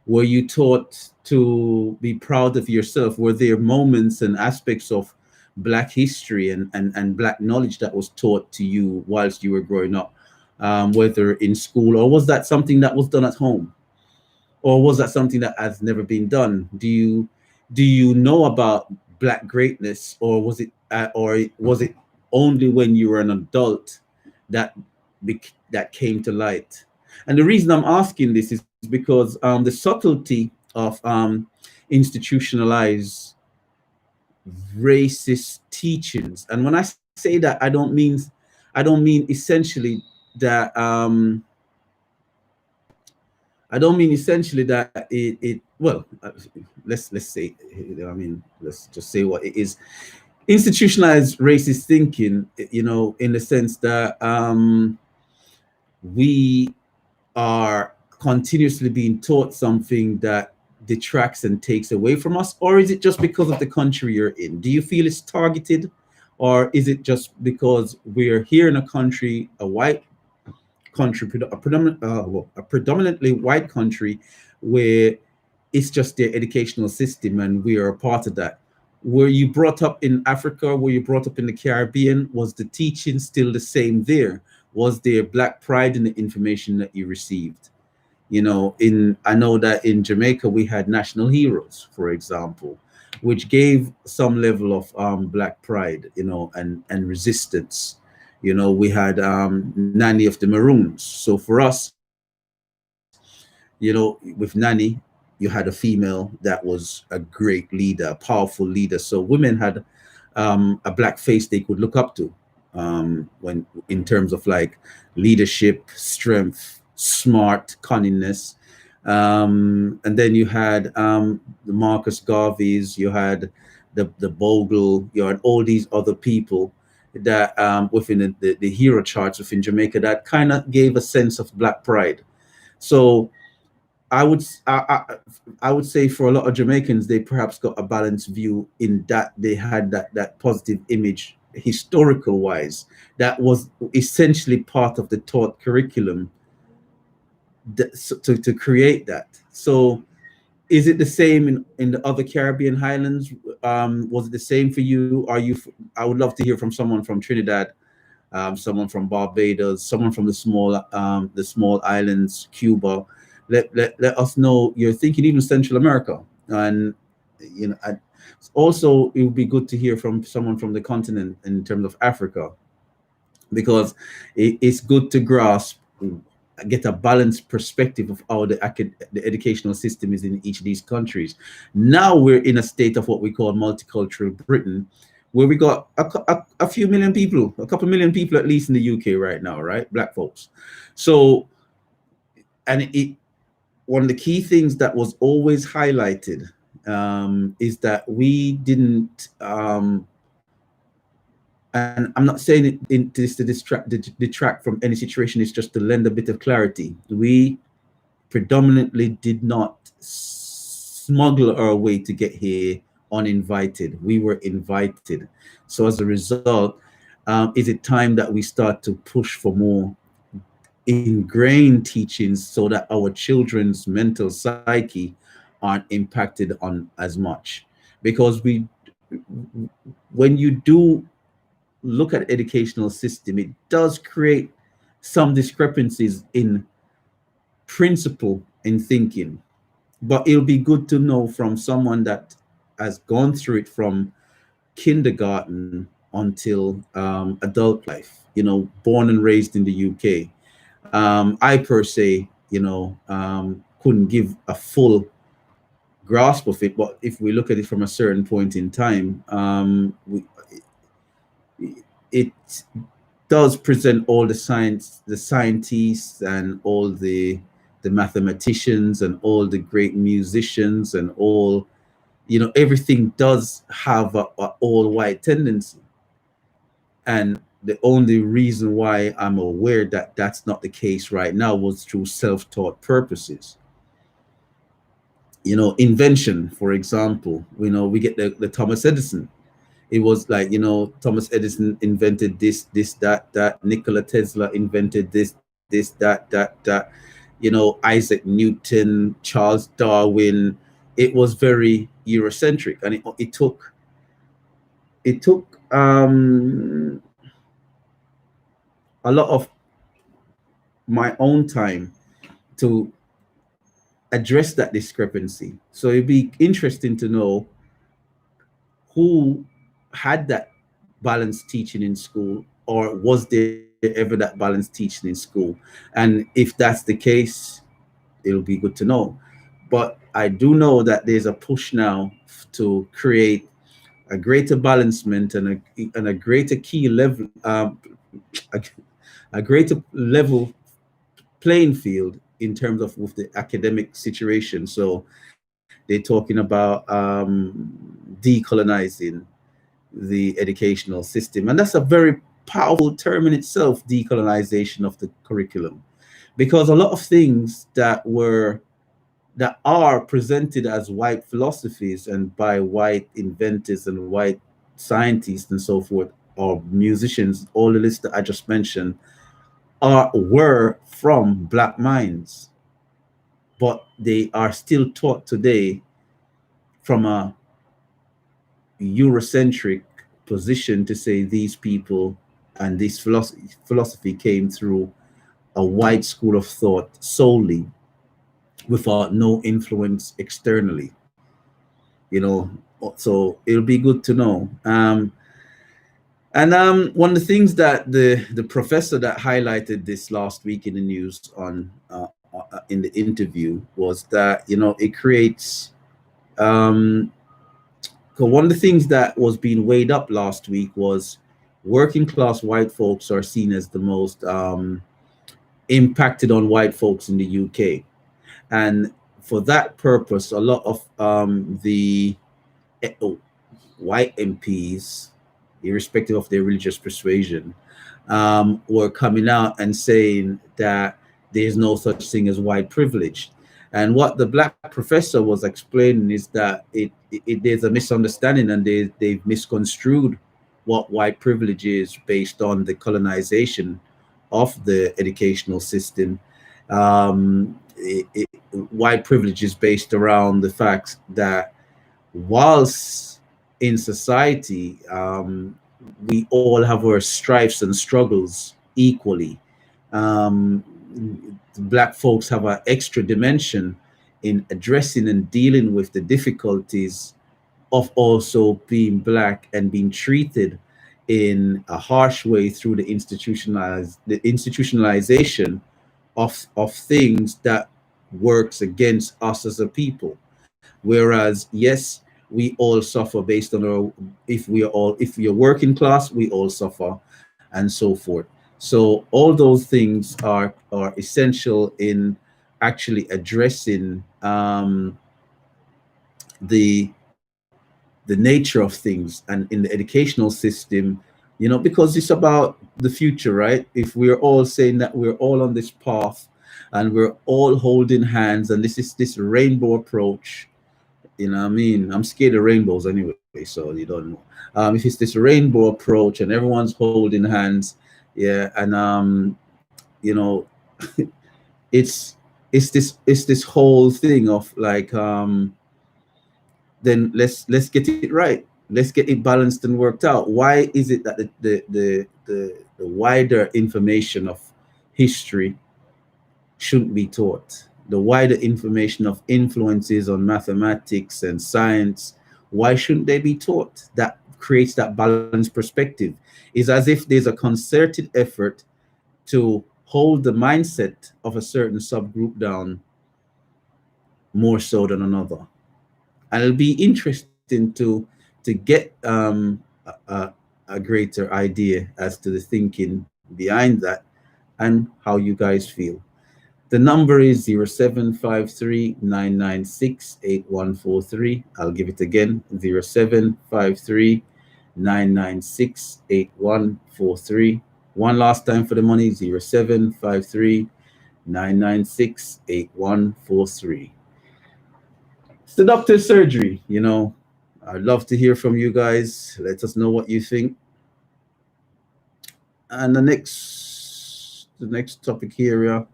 Were you taught to be proud of yourself? Were there moments and aspects of Black history and Black knowledge that was taught to you whilst you were growing up, whether in school, or was that something that was done at home? Or was that something that has never been done? Do you know about Black greatness, or was it only when you were an adult that came to light? And the reason I'm asking this is because the subtlety of institutionalized racist teachings, and when I say that, I don't mean essentially that let's say, I mean, let's just say what it is. Institutionalized racist thinking, you know, in the sense that we are continuously being taught something that detracts and takes away from us? Or is it just because of the country you're in? Do you feel it's targeted? Or is it just because we're here in a country, a white country, a predominantly white country, where it's just their educational system and we are a part of that? Were you brought up in Africa? Were you brought up in the Caribbean? Was the teaching still the same there? Was there Black pride in the information that you received? You know, I know that in Jamaica we had national heroes, for example, which gave some level of Black pride, you know, and resistance. You know, we had Nanny of the Maroons. So for us, you know, with Nanny, you had a female that was a great leader, a powerful leader. So women had a Black face they could look up to when in terms of like leadership, strength, smart, cunningness. And then you had the Marcus Garveys, you had the Bogle, you had all these other people that within the hero charts within Jamaica that kind of gave a sense of Black pride. So I would say for a lot of Jamaicans, they perhaps got a balanced view in that they had that positive image historical wise, that was essentially part of the taught curriculum to create that. So is it the same in the other Caribbean highlands? Was it the same for you? I would love to hear from someone from Trinidad, someone from Barbados, someone from the small islands, Cuba. Let us know your thinking, even Central America. And also it would be good to hear from someone from the continent in terms of Africa, because it's good to get a balanced perspective of how the educational system is in each of these countries. Now we're in a state of what we call multicultural Britain, where we got a few million people, a couple million people at least in the UK right now, right? Black folks. So, and one of the key things that was always highlighted is that we didn't, and I'm not saying this to detract from any situation, it's just to lend a bit of clarity. We predominantly did not smuggle our way to get here uninvited. We were invited. So as a result, is it time that we start to push for more ingrained teachings so that our children's mental psyche aren't impacted on as much? Because when you do look at educational system, it does create some discrepancies in principle in thinking. But it'll be good to know from someone that has gone through it from kindergarten until adult life, born and raised in the UK. I per se, couldn't give a full grasp of it, but if we look at it from a certain point in time, it does present all the scientists and all the mathematicians and all the great musicians and all, everything does have a all white tendency. And the only reason why I'm aware that that's not the case right now was through self-taught purposes. Invention, for example, we get the Thomas Edison. It was like, Thomas Edison invented this, that. Nikola Tesla invented this, that. Isaac Newton, Charles Darwin. It was very Eurocentric, and it took a lot of my own time to address that discrepancy. So it'd be interesting to know who had that balanced teaching in school, or was there ever that balanced teaching in school? And if that's the case, it'll be good to know. But I do know that there's a push now to create a greater balancement and a greater key level, a greater level playing field in terms of with the academic situation. So they're talking about decolonizing the educational system, and that's a very powerful term in itself, decolonization of the curriculum, because a lot of things that are presented as white philosophies and by white inventors and white scientists and so forth, or musicians, all the lists that I just mentioned were from Black minds, but they are still taught today from a Eurocentric position to say these people and this philosophy came through a white school of thought solely, without no influence externally. So it'll be good to know. And one of the things that the professor that highlighted this last week in the news on in the interview was that it creates one of the things that was being weighed up last week was working class white folks are seen as the most impacted on white folks in the UK. And for that purpose, a lot of the white MPs, irrespective of their religious persuasion, were coming out and saying that there's no such thing as white privilege. And what the Black professor was explaining is that there's a misunderstanding, and they've misconstrued what white privilege is based on the colonization of the educational system. White privilege is based around the fact that whilst in society, we all have our strifes and struggles equally. Um, Black folks have an extra dimension in addressing and dealing with the difficulties of also being Black and being treated in a harsh way through the institutionalization of things that works against us as a people. Whereas, yes, we all suffer based on our, if we are working class, we all suffer, and so forth. So all those things are essential in actually addressing the nature of things, and in the educational system, because it's about the future, right? If we're all saying that we're all on this path and we're all holding hands, and this is this rainbow approach, what I mean? I'm scared of rainbows anyway, so you don't know. If it's this rainbow approach and everyone's holding hands, yeah, and you know, it's this whole thing of like, then let's get it right. Let's get it balanced and worked out. Why is it that the wider information of history shouldn't be taught? The wider information of influences on mathematics and science, why shouldn't they be taught? That creates that balanced perspective. It's as if there's a concerted effort to hold the mindset of a certain subgroup down more so than another. And it'll be interesting to get a greater idea as to the thinking behind that and how you guys feel. The number is 0753-996-8143. I'll give it again, 0753-996-8143. One last time for the money, 0753-996-8143. It's the doctor's surgery, I'd love to hear from you guys. Let us know what you think. And the next topic here,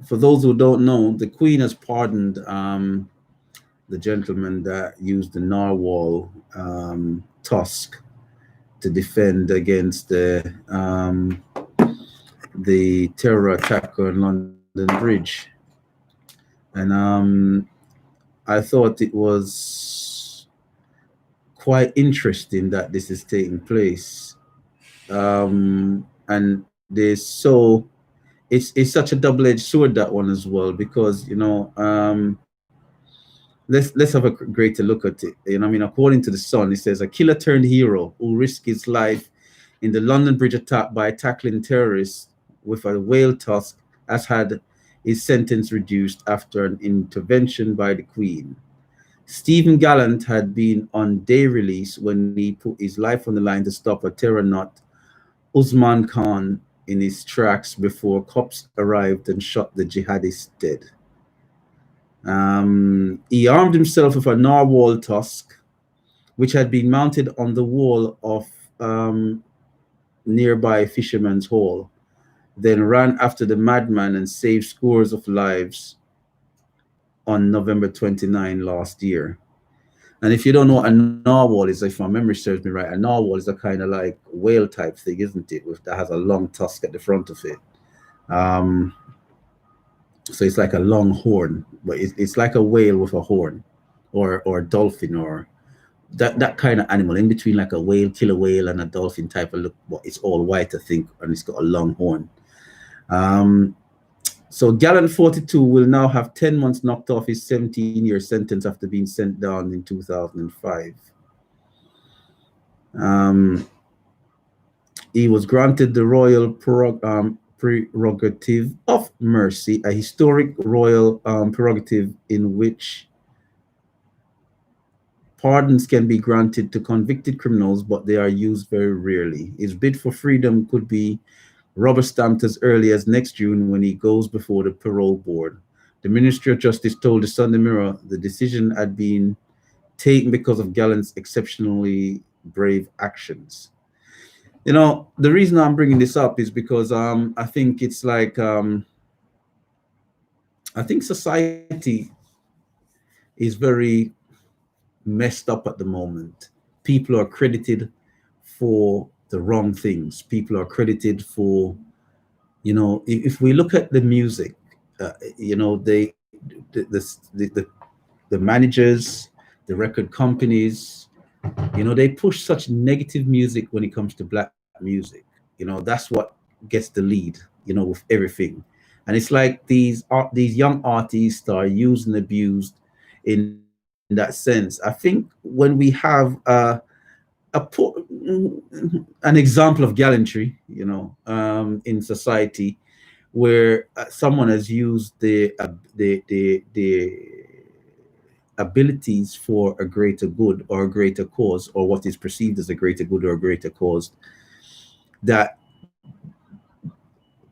for those who don't know, the Queen has pardoned the gentleman that used the narwhal tusk to defend against the terror attack on London Bridge. And I thought it was quite interesting that this is taking place. And there's it's such a double-edged sword, that one as well, because let's have a greater look at it. According to the Sun, it says a killer turned hero who risked his life in the London Bridge attack by tackling terrorists with a whale tusk has had his sentence reduced after an intervention by the Queen. Stephen Gallant had been on day release when he put his life on the line to stop a terror nut, Usman Khan, in his tracks before cops arrived and shot the jihadist dead. He armed himself with a narwhal tusk, which had been mounted on the wall of nearby Fisherman's Hall, then ran after the madman and saved scores of lives on November 29 last year. And if you don't know what a narwhal is, if my memory serves me right, a narwhal is a kind of like whale type thing, isn't it? That has a long tusk at the front of it. So it's like a long horn, but it's like a whale with a horn, or a dolphin, or that kind of animal in between, like a whale, killer whale, and a dolphin type of look. But it's all white, I think, and it's got a long horn. So Gallant 42 will now have 10 months knocked off his 17-year sentence after being sent down in 2005. He was granted the royal prerogative of mercy, a historic royal prerogative in which pardons can be granted to convicted criminals, but they are used very rarely. His bid for freedom could be rubber stamped as early as next June when he goes before the parole board. The Ministry of Justice told the Sunday Mirror the decision had been taken because of Gallant's exceptionally brave actions. You know, the reason I'm bringing this up is because I think it's like I think society is very messed up at the moment. People are credited for the wrong things. People are credited for, you know, if we look at the music, you know, the managers, the record companies, you know, they push such negative music when it comes to black music. You know, that's what gets the lead, you know, with everything. And it's like these young artists are used and abused in that sense. I think when we have an example of gallantry, you know, in society, where someone has used the abilities for a greater good or a greater cause, or what is perceived as a greater good or a greater cause, that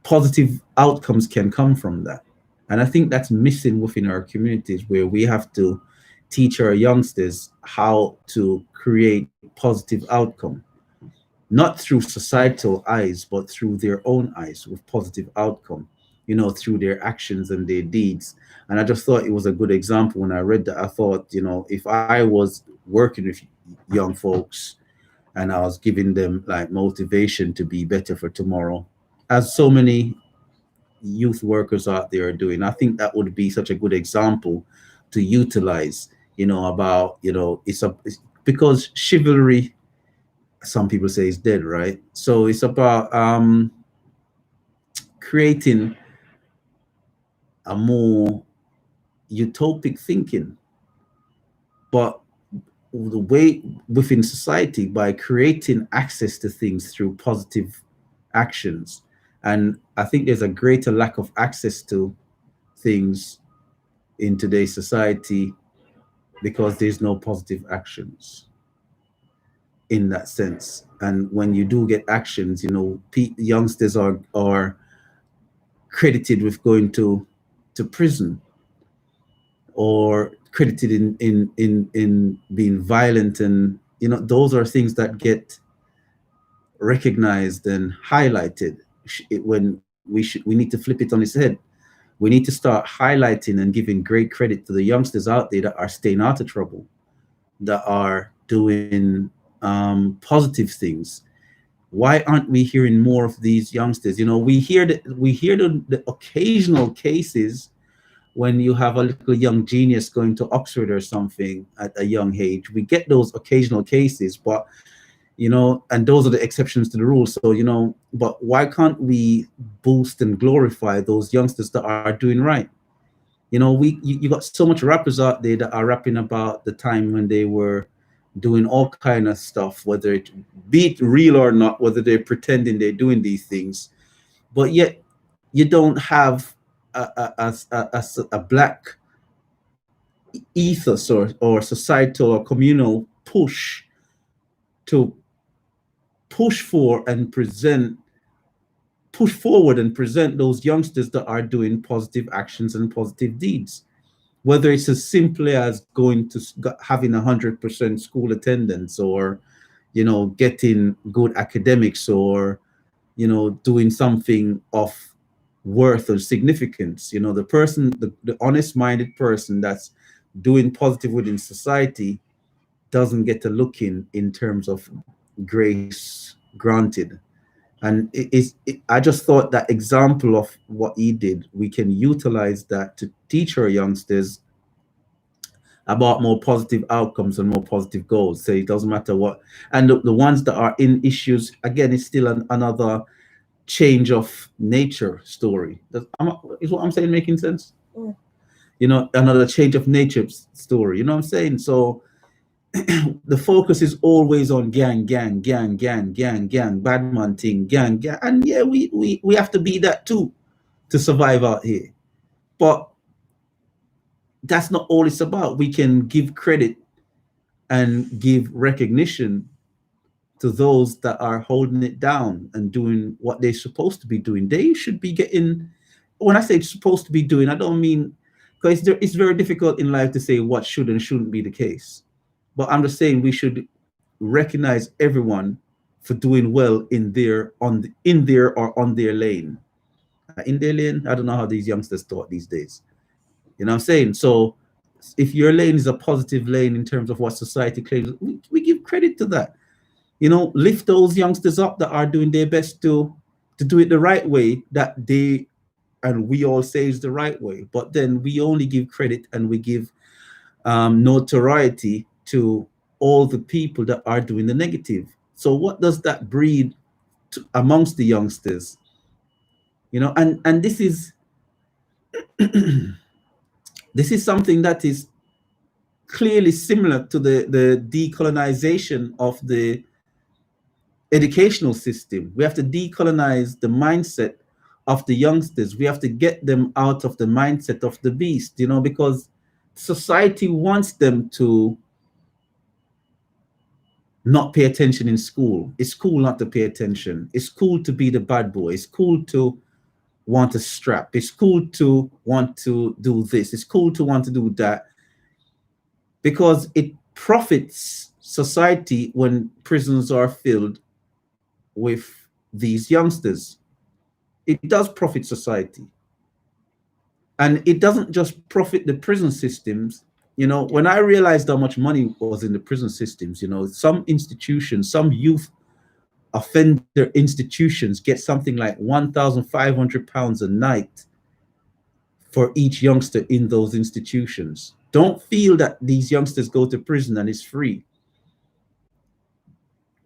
positive outcomes can come from that. And I think that's missing within our communities, where we have to teach our youngsters how to create positive outcome, not through societal eyes, but through their own eyes with positive outcome, you know, through their actions and their deeds. And I just thought it was a good example when I read that. I thought, you know, if I was working with young folks and I was giving them like motivation to be better for tomorrow, as so many youth workers out there are doing, I think that would be such a good example to utilize, you know, about, you know, it's because chivalry, some people say, is dead, right? So it's about creating a more utopic thinking, but the way within society, by creating access to things through positive actions. And I think there's a greater lack of access to things in today's society because there's no positive actions in that sense. And when you do get actions, you know, youngsters are credited with going to prison, or credited in being violent, and you know, those are things that get recognized and highlighted. When we need to flip it on its head. We need to start highlighting and giving great credit to the youngsters out there that are staying out of trouble, that are doing positive things. Why aren't we hearing more of these youngsters? You know, we hear the occasional cases when you have a little young genius going to Oxford or something at a young age. We get those occasional cases, but you know, and those are the exceptions to the rule. So, you know, but why can't we boost and glorify those youngsters that are doing right? You know, you got so much rappers out there that are rapping about the time when they were doing all kind of stuff, whether it be it real or not, whether they're pretending they're doing these things, but yet you don't have a black ethos or societal or communal push to push forward and present those youngsters that are doing positive actions and positive deeds, whether it's as simply as going to having 100% school attendance, or you know, getting good academics, or you know, doing something of worth or significance. You know, the honest minded person that's doing positive within society doesn't get a look in terms of grace granted. And I just thought that example of what he did, we can utilize that to teach our youngsters about more positive outcomes and more positive goals. So it doesn't matter what, and the ones that are in issues, again, it's still another change of nature story. Is what I'm saying making sense? Mm. You know, another change of nature story. You know what I'm saying? So the focus is always on gang, bad man thing, gang. And yeah, we have to be that too to survive out here. But that's not all it's about. We can give credit and give recognition to those that are holding it down and doing what they're supposed to be doing. They should be getting, when I say supposed to be doing, I don't mean, because it's very difficult in life to say what should and shouldn't be the case. But I'm just saying we should recognize everyone for doing well in their or on their lane. In their lane, I don't know how these youngsters talk these days. You know what I'm saying? So if your lane is a positive lane in terms of what society claims, we give credit to that. You know, lift those youngsters up that are doing their best to do it the right way, that they and we all say is the right way. But then we only give credit and we give notoriety to all the people that are doing the negative. So what does that breed amongst the youngsters? You know, and this is this is something that is clearly similar to the decolonization of the educational system. We have to decolonize the mindset of the youngsters. We have to get them out of the mindset of the beast, you know, because society wants them to not pay attention in school. It's cool not to pay attention. It's cool to be the bad boy. It's cool to want to strap. It's cool to want to do this. It's cool to want to do that, because it profits society when prisons are filled with these youngsters. It does profit society. And it doesn't just profit the prison systems. You know, when I realized how much money was in the prison systems, you know, some institutions, some youth offender institutions get something like £1,500 a night for each youngster in those institutions. Don't feel that these youngsters go to prison and it's free.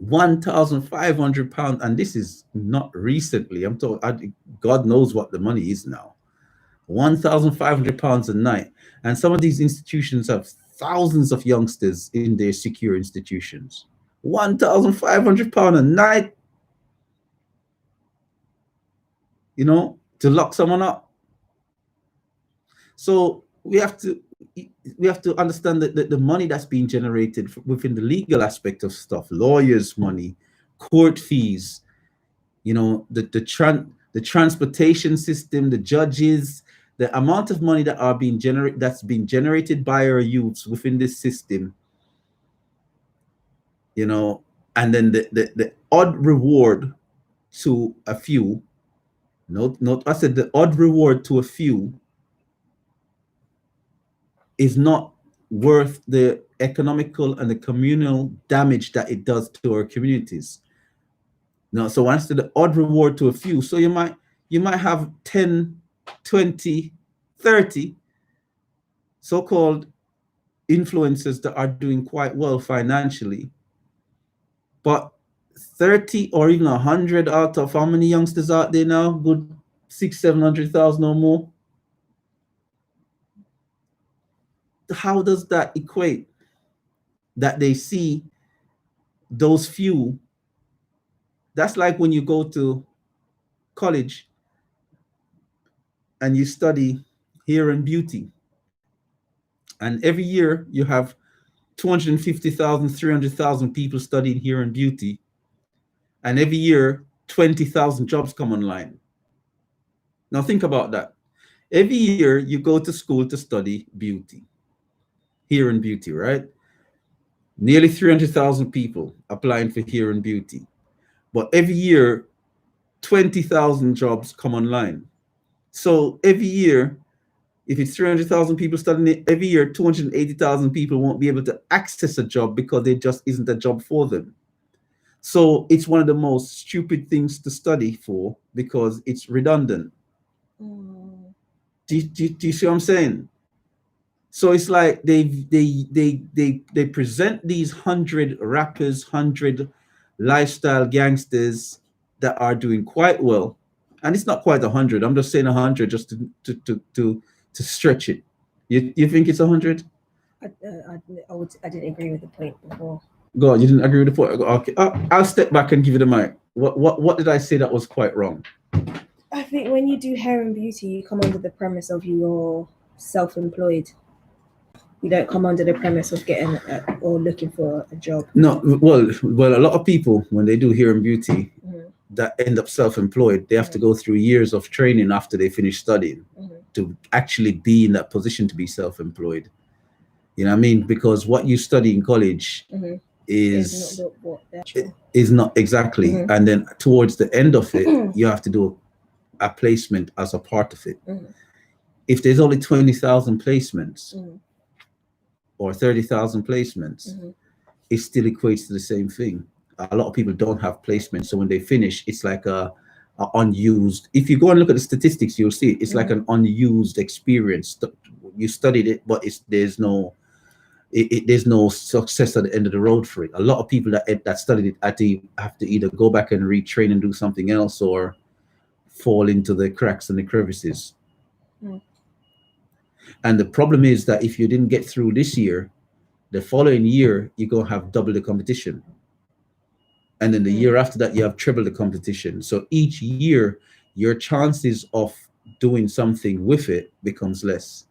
£1,500, and this is not recently. I'm talking, God knows what the money is now. £1,500 a night, and some of these institutions have thousands of youngsters in their secure institutions. £1,500 a night, you know, to lock someone up. So we have to understand that the money that's being generated within the legal aspect of stuff, lawyers' money, court fees, you know, the transportation system, the judges, the amount of money that's being generated by our youths within this system, you know, and then the odd reward to a few. I said the odd reward to a few is not worth the economical and the communal damage that it does to our communities. No, so once the odd reward to a few, so you might have 10, 20, 30 so-called influencers that are doing quite well financially, but 30 or even 100 out of how many youngsters out there now? Good 600,000-700,000 or more. How does that equate? That they see those few. That's like when you go to college and you study hair and beauty, and every year you have 250,000, 300,000 people studying hair and beauty, and every year 20,000 jobs come online. Now think about that. Every year you go to school to study beauty, hair and beauty, right? Nearly 300,000 people applying for hair and beauty, but every year 20,000 jobs come online. So every year, if it's 300,000 people studying it, every year 280,000 people won't be able to access a job because there just isn't a job for them. So it's one of the most stupid things to study for because it's redundant. Do you see what I'm saying? So it's like they present these 100 rappers, 100 lifestyle gangsters that are doing quite well, and it's not quite 100. I'm just saying 100 just to stretch it. You think it's 100? I didn't agree with the point before. God, you didn't agree with the point. Okay, I'll step back and give you the mic. What did I say that was quite wrong? I think when you do hair and beauty, you come under the premise of you're self-employed. You don't come under the premise of getting or looking for a job. No, well, a lot of people, when they do hair and beauty, that end up self-employed, they have to go through years of training after they finish studying to actually be in that position to be self-employed. You know what I mean? Because what you study in college Is not what the actual. is not exactly. And then towards the end of it, you have to do a placement as a part of it. If there's only 20,000 placements or 30,000 placements, it still equates to the same thing. A lot of people don't have placements, so when they finish, it's like a unused. If you go and look at the statistics, you'll see it's like an unused experience. You studied it, but there's no success at the end of the road for it. A lot of people that studied it have to either go back and retrain and do something else, or fall into the cracks and the crevices. And the problem is that if you didn't get through this year, the following year you're gonna have double the competition, and then the year after that you have triple the competition. So each year your chances of doing something with it becomes less.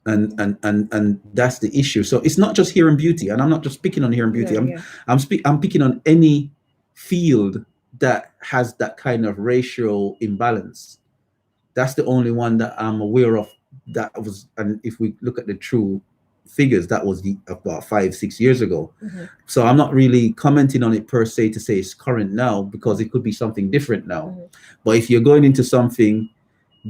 And that's the issue. So it's not just hair and beauty, and I'm not just picking on hair and beauty. I'm picking on any field that has that kind of racial imbalance. That's the only one that I'm aware of that was, and if we look at the true figures, that was about 5-6 years ago. So I'm not really commenting on it per se to say it's current now, because it could be something different now. But if you're going into something,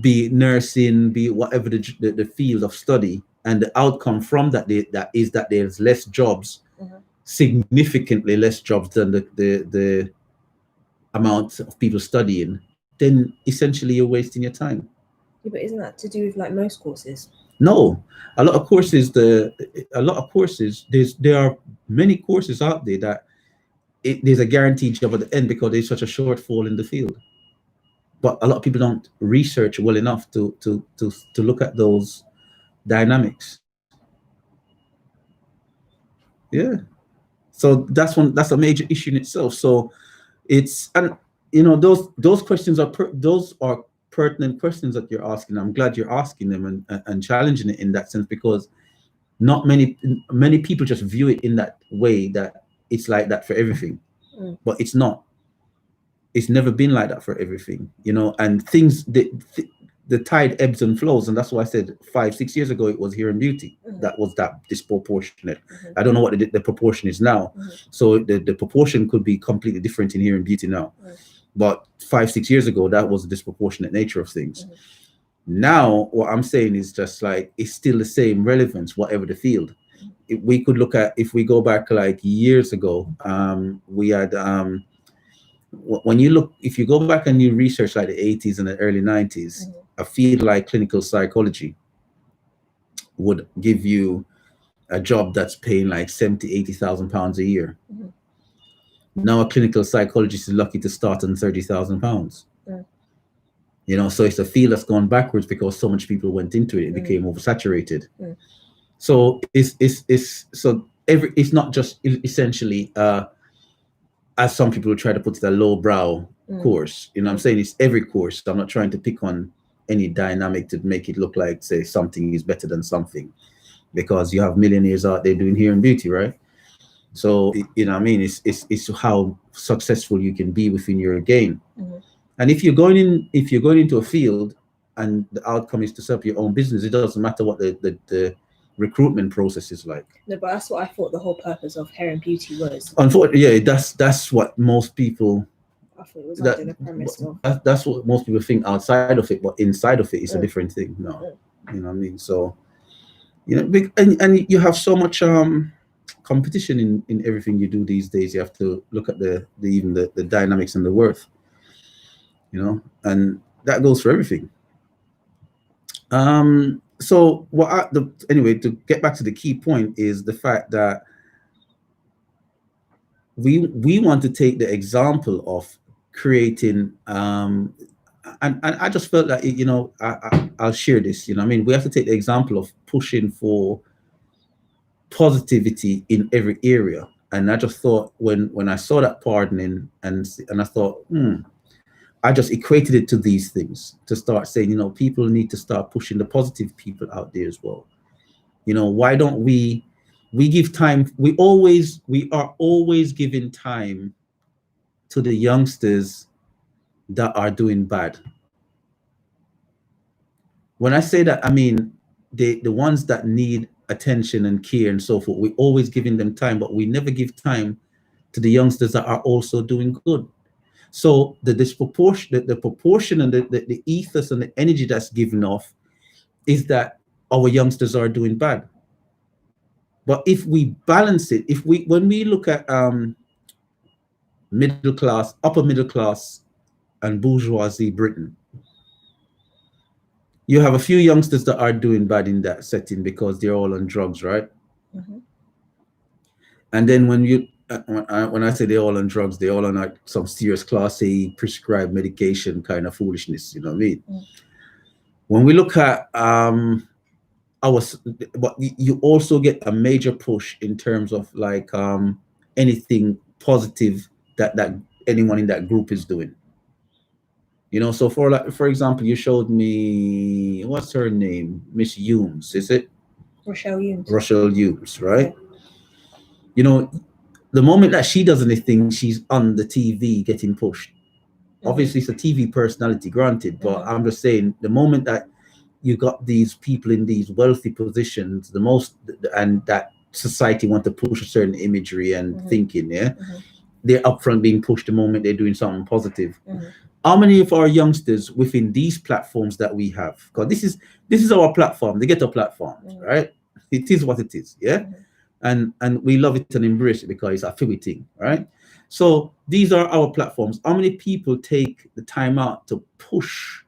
be it nursing, be it whatever the field of study, and the outcome from that is that there's less jobs, significantly less jobs than the amount of people studying, then essentially you're wasting your time. Yeah, but isn't that to do with like most courses? No, a lot of courses. There are many courses out there that there's a guaranteed job at the end because there's such a shortfall in the field. But a lot of people don't research well enough to look at those dynamics. Yeah, so that's a major issue in itself. So it's, and you know, those questions are pertinent questions that you're asking. I'm glad you're asking them and challenging it in that sense, because not many people just view it in that way, that it's like that for everything. But it's not. It's never been like that for everything, you know. And things, the tide ebbs and flows, and that's why I said 5-6 years ago it was hair and beauty that was that disproportionate. I don't know what the proportion is now. So the proportion could be completely different in hair and beauty now. But 5-6 years ago, that was the disproportionate nature of things. Now, what I'm saying is just like, it's still the same relevance, whatever the field. We could look at, if we go back like years ago, we had, if you go back and you research like the 80s and the early 90s, a field like clinical psychology would give you a job that's paying like 70,000, 80,000 pounds a year. Now a clinical psychologist is lucky to start on 30,000 pounds. You know, so it's a field that's gone backwards because so much people went into it. It became oversaturated. So it's not just essentially as some people try to put it, a lowbrow course. You know what I'm saying? It's every course. I'm not trying to pick on any dynamic to make it look like, say, something is better than something, because you have millionaires out there doing hair and beauty, right? So, you know what I mean? It's how successful you can be within your game. And if you're going into a field and the outcome is to set up your own business, it doesn't matter what the recruitment process is like. No, but that's what I thought the whole purpose of hair and beauty was. Unfortunately, yeah, that's what most people. I thought it was under the premise of. That's what most people think outside of it, but inside of it, it's a different thing. No, you know what I mean. So, you know, and you have so much competition in everything you do these days. You have to look at even the dynamics and the worth. You know, and that goes for everything. So anyway, to get back to the key point is the fact that we want to take the example of creating and I just felt that, you know, I'll share this, you know, I mean, we have to take the example of pushing for positivity in every area. And I just thought when I saw that pardoning and I thought, I just equated it to these things, to start saying, you know, people need to start pushing the positive people out there as well. You know, why don't we give time? We are always giving time to the youngsters that are doing bad. When I say that, I mean, the ones that need attention and care and so forth, we're always giving them time, but we never give time to the youngsters that are also doing good. So the disproportion, the proportion and the ethos and the energy that's given off is that our youngsters are doing bad. But if we balance it, when we look at middle class, upper middle class, and bourgeoisie Britain, you have a few youngsters that are doing bad in that setting because they're all on drugs, right? Mm-hmm. And then when I say they're all on drugs, they're all on like some serious class A prescribed medication kind of foolishness, you know what I mean? Mm. When we look at but you also get a major push in terms of like anything positive that anyone in that group is doing. You know, so for example, you showed me, what's her name? Miss Humes, is it? Rochelle Humes. Rochelle Humes, right? Yeah. You know, the moment that she does anything, she's on the TV getting pushed. Mm-hmm. Obviously, it's a TV personality, granted, but mm-hmm. I'm just saying, the moment that you got these people in these wealthy positions, and that society want to push a certain imagery and mm-hmm. thinking, yeah, mm-hmm. they're upfront being pushed the moment they're doing something positive. Mm-hmm. How many of our youngsters within these platforms that we have? Because this is our platform, the Ghetto platform, mm-hmm. right? It is what it is, yeah. Mm-hmm. And we love it and embrace it because it's a free thing, right? So these are our platforms. How many people take the time out to push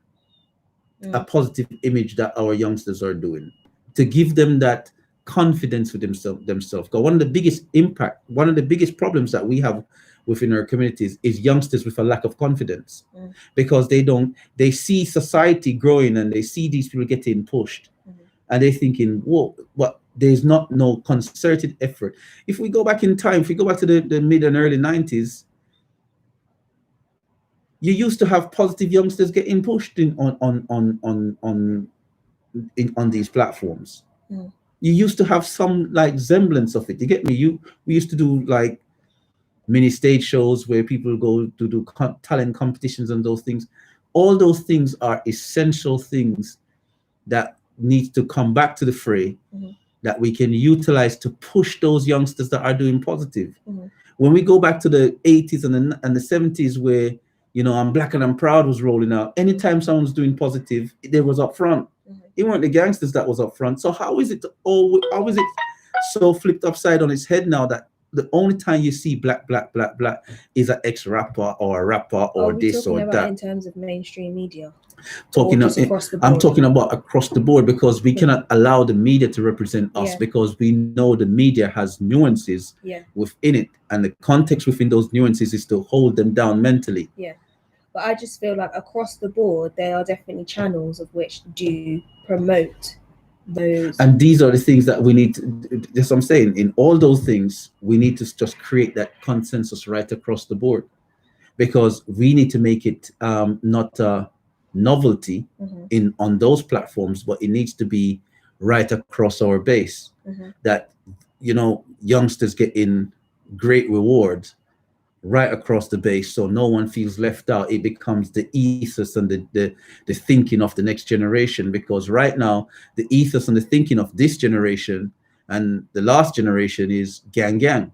a positive image that our youngsters are doing, to give them that confidence with themselves? Because one of the biggest problems that we have within our communities is youngsters with a lack of confidence, because they see society growing and they see these people getting pushed, and they're thinking, whoa, what? There's no concerted effort. If we go back in time, if we go back to the mid and early 90s, you used to have positive youngsters getting pushed on these platforms. You used to have some like semblance of it. You get me? We used to do like mini stage shows where people go to do talent competitions and those things. All those things are essential things that need to come back to the fray, that we can utilize to push those youngsters that are doing positive. When we go back to the 80s and the 70s, where, you know, I'm Black and I'm Proud was rolling out, anytime someone's doing positive, they was up front. It weren't the gangsters that was up front. So how is it so flipped upside on its head now that the only time you see black is an ex-rapper or a rapper or this or that? In terms of mainstream media, I'm talking about across the board, because we cannot allow the media to represent us, because we know the media has nuances within it, and the context within those nuances is to hold them down mentally. But I just feel like across the board there are definitely channels of which do promote those, and these are the things that we need to, that's what I'm saying, in all those things we need to just create that consensus right across the board, because we need to make it not a novelty on those platforms, but it needs to be right across our base, that, you know, youngsters get in great rewards right across the base, so no one feels left out. It becomes the ethos and the thinking of the next generation, because right now the ethos and the thinking of this generation and the last generation is gang.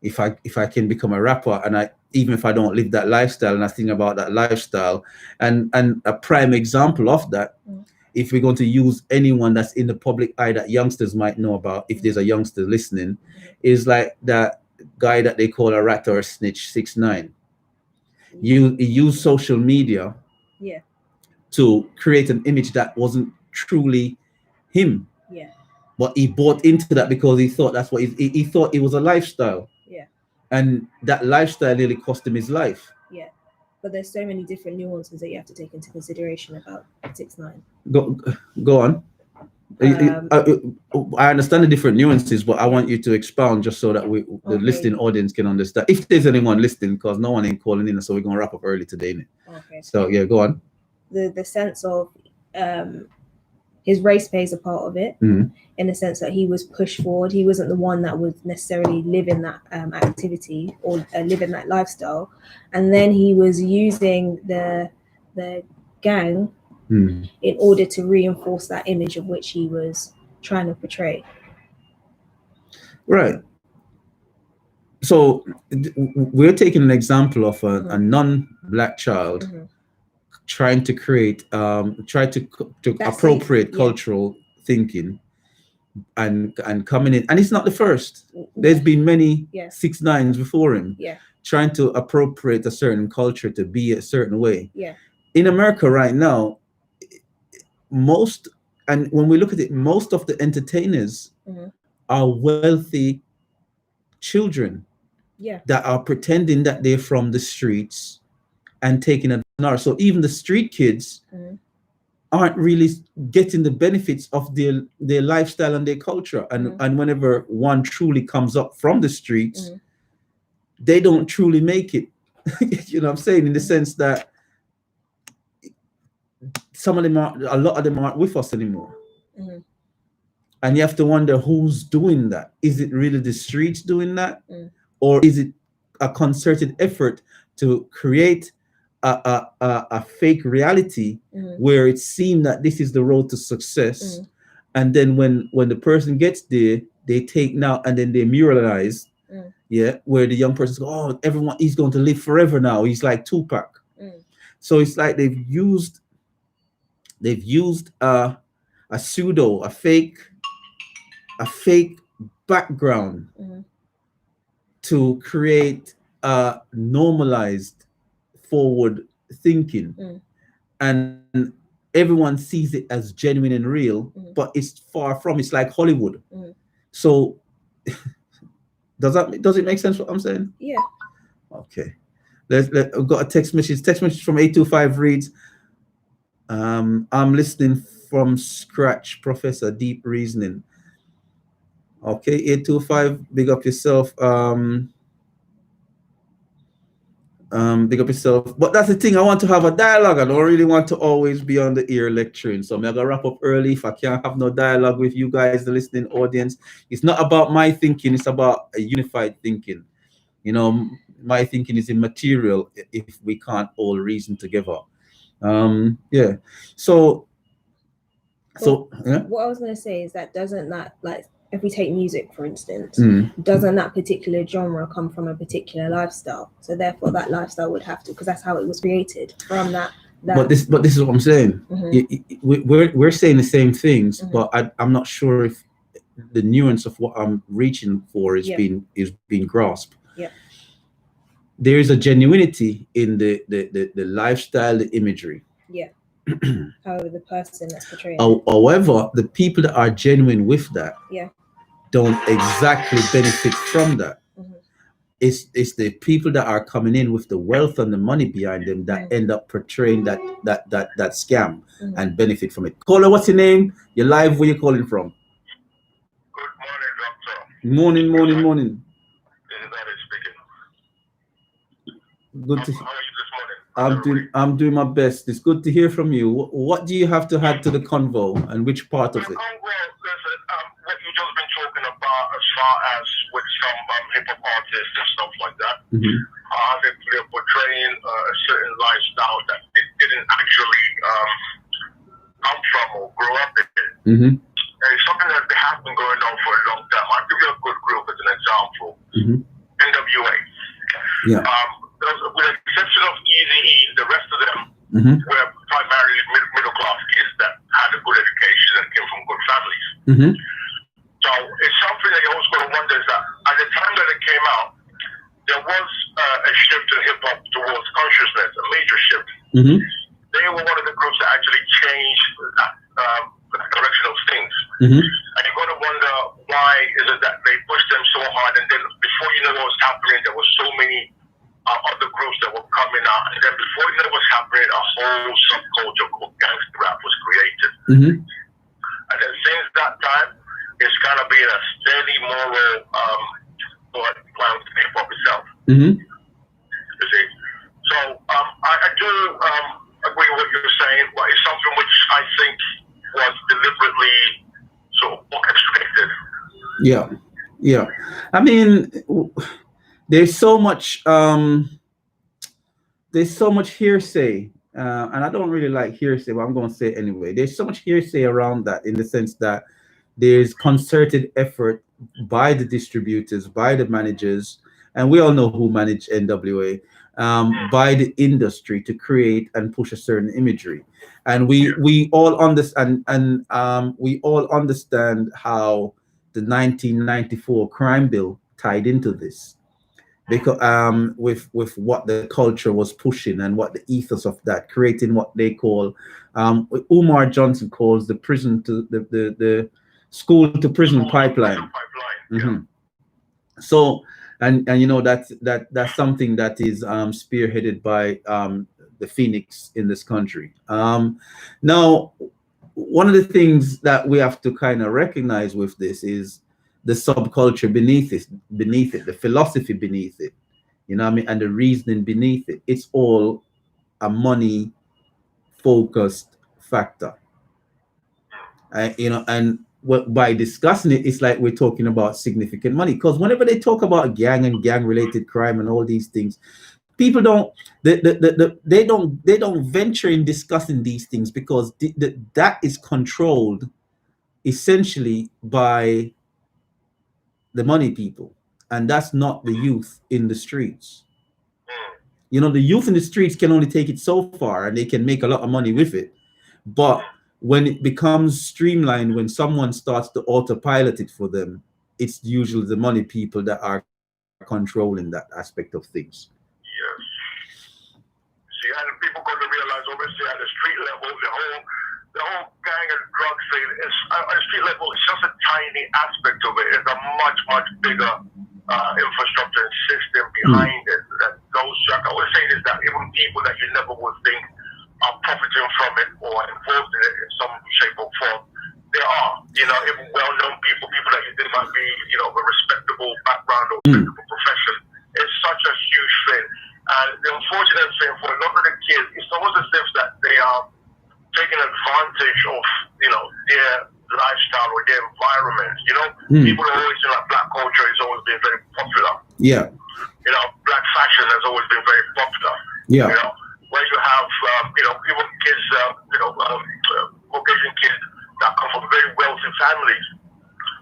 If I can become a rapper, and even if I don't live that lifestyle, and I think about that lifestyle, and a prime example of that, if we're going to use anyone that's in the public eye that youngsters might know about, if there's a youngster listening, is like that guy that they call a rat or a snitch, 6ix9ine. He used social media to create an image that wasn't truly him, but he bought into that because he thought that's what he thought it was a lifestyle, and that lifestyle nearly cost him his life. But there's so many different nuances that you have to take into consideration about 6ix9ine. Go on. I understand the different nuances, but I want you to expound just so that the listening audience can understand, if there's anyone listening, because no one ain't calling in, so we're gonna wrap up early today. So yeah, go on. The sense of his race plays a part of it, in the sense that he was pushed forward. He wasn't the one that would necessarily live in that activity or live in that lifestyle, and then he was using the gang in order to reinforce that image of which he was trying to portray. Right. So we're taking an example of a non-black child trying to create, try to appropriate cultural thinking and coming in. And it's not the first. There's been many 6ix9ine before him trying to appropriate a certain culture to be a certain way. In America right now, and when we look at it, most of the entertainers are wealthy children that are pretending that they're from the streets and taking advantage. So even the street kids aren't really getting the benefits of their lifestyle and their culture. And whenever one truly comes up from the streets, they don't truly make it. You know what I'm saying? In the sense that a lot of them aren't with us anymore. And you have to wonder who's doing that. Is it really the streets doing that? Or is it a concerted effort to create a fake reality where it's seen that this is the road to success? And then when the person gets there, they take now and then they muralize, where the young person goes, oh, everyone, he's going to live forever now. He's like Tupac. So it's like they've used a fake background to create normalized forward thinking, and everyone sees it as genuine and real, but it's far from. It's like Hollywood. So does it make sense what I'm saying? Yeah. Okay. I've got a text message. Text message from 825 reads, I'm listening from scratch, Professor, deep reasoning. Okay, 825, big up yourself. Big up yourself. But that's the thing, I want to have a dialogue. I don't really want to always be on the ear lecturing. So I'm gonna wrap up early. If I can't have no dialogue with you guys, the listening audience, it's not about my thinking, it's about a unified thinking. You know, my thinking is immaterial if we can't all reason together. Yeah. So yeah. What I was going to say is that doesn't that, like, if we take music for instance, doesn't that particular genre come from a particular lifestyle? So therefore that lifestyle would have to, because that's how it was created, from that. But this is what I'm saying. We're saying the same things, but I'm not sure if the nuance of what I'm reaching for is being grasped. There is a genuinity in the lifestyle, the imagery. However, the person that's portraying. However, the people that are genuine with that don't exactly benefit from that. It's the people that are coming in with the wealth and the money behind them that end up portraying that scam and benefit from it. Caller, what's your name? You're live. Where you calling from? Good morning, doctor. Morning. Good to. How are you this morning? I'm doing my best. It's good to hear from you. What do you have to add to the convo, and which part of it? Well, listen, what you just been talking about as far as with some hip hop artists and stuff like that, they're portraying a certain lifestyle that they didn't actually come from or grow up in. And it's something that has been going on for a long time. I'll give you a good group as an example. NWA. With the exception of Eazy-E, the rest of them were primarily middle class kids that had a good education and came from good families. So it's something that you always got to wonder is that at the time that it came out, there was a shift in hip hop towards consciousness, a major shift. They were one of the groups that actually changed the direction of things. And you're going to wonder why is it that they pushed them so hard, and then before you know what was happening, there were so many other groups that were coming out, and then before you know what's happening, a whole subculture called gangster rap was created. And then since that time, it's kind of been a steady moral plan to hip hop itself. You see, so I do agree with what you're saying, but it's something which I think was deliberately sort of orchestrated. Yeah. I mean, there's so much hearsay and I don't really like hearsay, but I'm going to say it anyway. There's so much hearsay around that, in the sense that there's concerted effort by the distributors, by the managers, and we all know who manage NWA, by the industry, to create and push a certain imagery. And we all understand, and we all understand how the 1994 crime bill tied into this, because with what the culture was pushing and what the ethos of that, creating what they call, what Umar Johnson calls the prison to the school to prison pipeline. Mm-hmm. So, and you know, that's something that is spearheaded by the Phoenix in this country. Now, one of the things that we have to kind of recognize with this is the subculture beneath it, the philosophy beneath it, you know what I mean, and the reasoning beneath it. It's all a money focused factor. You know, and by discussing it, it's like we're talking about significant money, because whenever they talk about gang and gang related crime and all these things, people don't they don't venture in discussing these things, because that is controlled essentially by the money people, and that's not the youth in the streets. You know, the youth in the streets can only take it so far, and they can make a lot of money with it. But when it becomes streamlined, when someone starts to autopilot it for them, it's usually the money people that are controlling that aspect of things. Yes. See, and people got to realize, obviously, at the street level, the whole gang and drug thing is, at the street level, it's just a tiny aspect of it. It's a much, much bigger infrastructure and system behind it. That goes, like I always say, is that even people that you never would think are profiting from it or involved in it in some shape or form, they are. You know, even well-known people that you think might be, you know, a respectable background or respectable profession. It's such a huge thing. And the unfortunate thing for a lot of the kids, it's almost as if that they are taking advantage of, you know, their lifestyle or their environment. You know, people are always saying that black culture has always been very popular. Yeah. You know, black fashion has always been very popular. Yeah. You know, where you have, you know, even kids, you know, Caucasian kids that come from very wealthy families.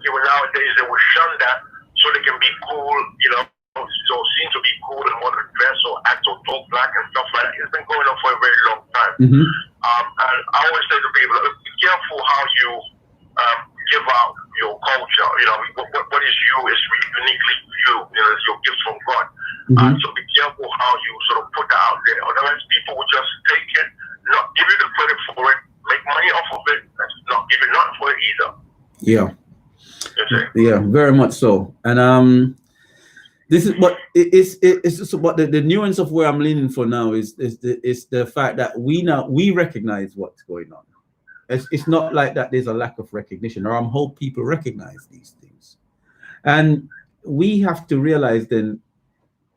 Even nowadays, they will shun that so they can be cool, you know, so seem to be cool and want to dress or act or talk black and stuff like that. It's been going on for a very long time. And I always say to people, be careful how you give out your culture. You know, what is you is uniquely you. You know, it's your gifts from God. So be careful how you sort of put that out there. Otherwise, people will just take it, not give you the credit for it, make money off of it, and not give you nothing for it either. Yeah. Yeah, very much so. And this is what it's just what the nuance of where I'm leaning for now is the fact that we recognize what's going on. It's not like that there's a lack of recognition, or I'm hope people recognize these things. And we have to realize then,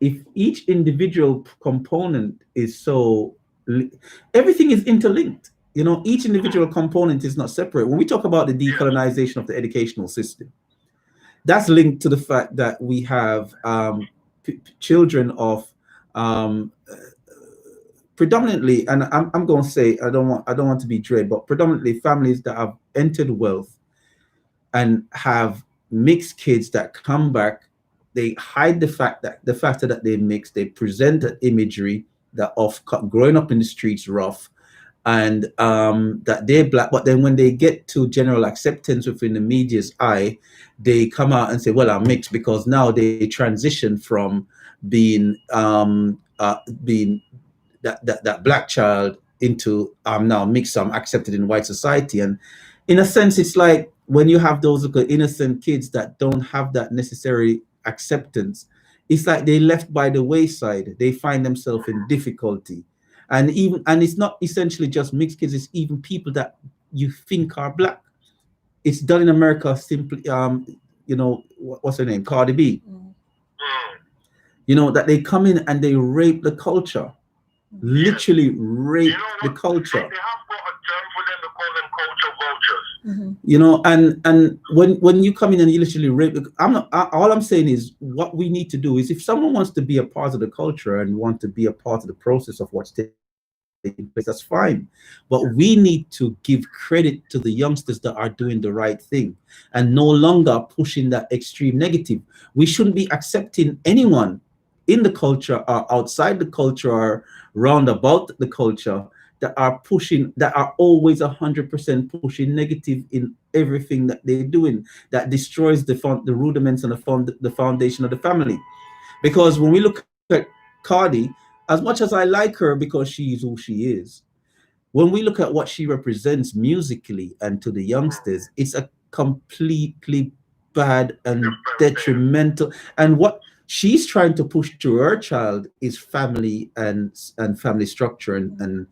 if each individual component is so, everything is interlinked. You know, each individual component is not separate. When we talk about the decolonization of the educational system, that's linked to the fact that we have children of predominantly, and I'm going to say, I don't want to be dread, but predominantly families that have entered wealth and have mixed kids that come back. They hide the fact that they mix. They present an imagery that of growing up in the streets rough, and that they're black. But then when they get to general acceptance within the media's eye, they come out and say, well, I'm mixed, because now they transition from being that black child into I'm now mixed, I'm accepted in white society. And in a sense, it's like when you have those innocent kids that don't have that necessary acceptance, it's like they left by the wayside. They find themselves in difficulty. And it's not essentially just mixed kids, it's even people that you think are black. It's done in America simply, you know, what's her name? Cardi B. You know, that they come in and they rape the culture. Literally rape the culture. They have got a term for them, they call them culture vultures. You know, and when you come in and you literally rape, all I'm saying is, what we need to do is, if someone wants to be a part of the culture and want to be a part of the process of what's taking in place, that's fine. But we need to give credit to the youngsters that are doing the right thing and no longer pushing that extreme negative. We shouldn't be accepting anyone in the culture or outside the culture or round about the culture that are pushing, that are always 100% pushing negative in everything that they're doing, that destroys the rudiments and the foundation of the family. Because when we look at Cardi, as much as I like her because she is who she is, when we look at what she represents musically and to the youngsters, it's a completely bad and detrimental. And what she's trying to push to her child is family and family structure and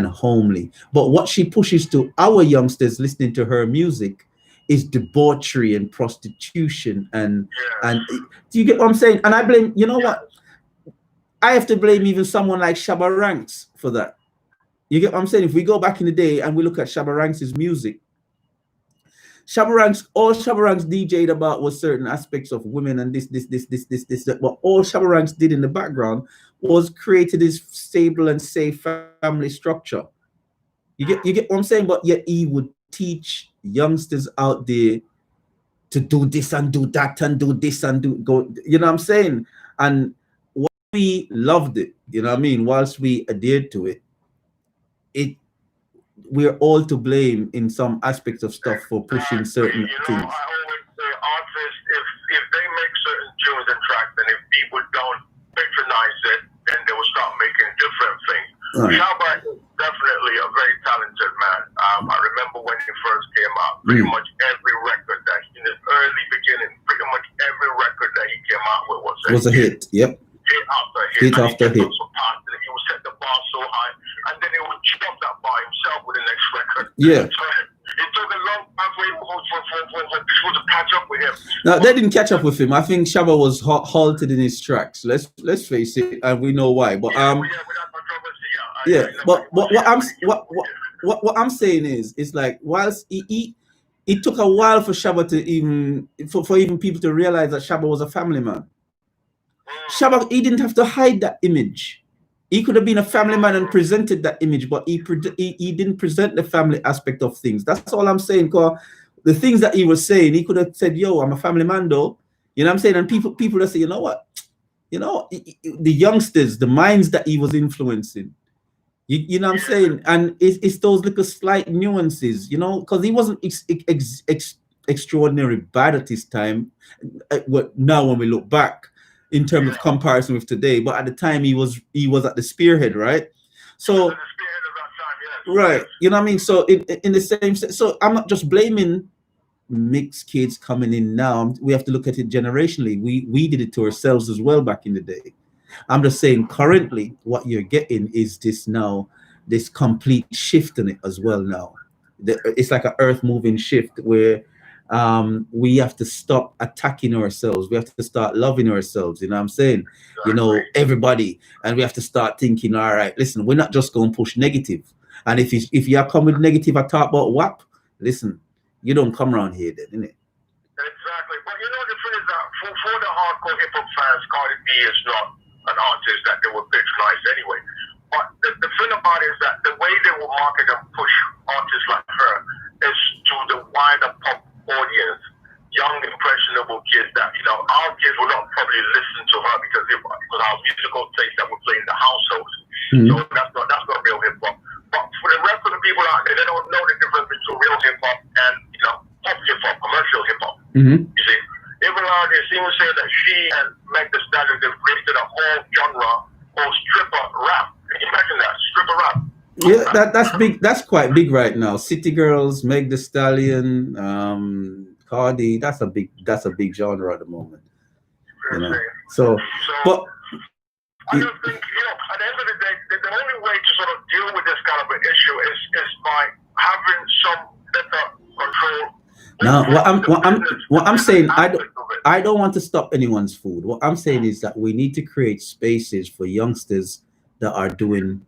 homely. But what she pushes to our youngsters listening to her music is debauchery and prostitution and do you get what I'm saying? And I blame, you know what? I have to blame even someone like Shabba Ranks for that. You get what I'm saying? If we go back in the day and we look at Shabba Ranks' music, all Shabba Ranks DJ'd about was certain aspects of women and this. But all Shabba Ranks did in the background was created this stable and safe family structure. You get what I'm saying? But yet he would teach youngsters out there to do this and do that and do this and go. You know what I'm saying? And we loved it, you know what I mean? Whilst we adhered to it, we're all to blame in some aspects of stuff for pushing certain things. I always say artists, if they make certain tunes and tracks, and if people don't patronize it, then they will start making different things. Right. Shabba is definitely a very talented man. I remember when he first came out, pretty much every record that in his early beginning, pretty much every record that he came out with was a hit. Yep. Hit after hit. Hit after hit. He would set the bar so high, and then he would jump that bar himself with the next record. Yeah. So it took a long time for people to catch up with him. No, they didn't catch up with him. I think Shabba was halted in his tracks. Let's face it, and we know why. But but what I'm saying is like, whilst it took a while for Shabba to even people to realize that Shabba was a family man. Shabba, he didn't have to hide that image. He could have been a family man and presented that image, but he didn't present the family aspect of things. That's all I'm saying. Because the things that he was saying, he could have said, "Yo, I'm a family man, though." You know what I'm saying? And people just say, "You know what? You know, the youngsters, the minds that he was influencing." You know what I'm saying? And it's those little slight nuances, you know, because he wasn't extraordinary bad at his time. Now, when we look back, in terms of comparison with today, but at the time he was at the spearhead, right? So, right, you know what I mean? So in the same sense, so I'm not just blaming mixed kids coming in now. We have to look at it generationally. We did it to ourselves as well back in the day. I'm just saying currently what you're getting is this complete shift in it as well now. It's like an earth moving shift where we have to stop attacking ourselves. We have to start loving ourselves. You know what I'm saying? You know, everybody. And we have to start thinking, all right, listen, we're not just going to push negative. And if you are coming with negative, I talk about WAP, listen, you don't come around here then, innit? Exactly. But you know, the thing is that for the hardcore hip hop fans, Cardi B is not an artist that they would patronize anyway. But the thing about it is that the way they will market and push artists like her is to the wider pop audience, young impressionable kids that, you know, our kids will not probably listen to her because our musical taste that we play in the household. So that's not real hip hop. But for the rest of the people out there, they don't know the difference between real hip hop and, you know, pop hip hop, commercial hip hop. You see, even nowadays, even say that she and Meg Thee Stallion, they've created a whole genre called stripper rap. Can you imagine that? Stripper rap. Yeah, that's big. That's quite big right now. City Girls, Meg Thee Stallion, Cardi. That's a big genre at the moment. You know. So but I just think, you know, at the end of the day, the only way to sort of deal with this kind of an issue is by having some better control. Now, what I'm saying, I don't want to stop anyone's food. What I'm saying is that we need to create spaces for youngsters that are doing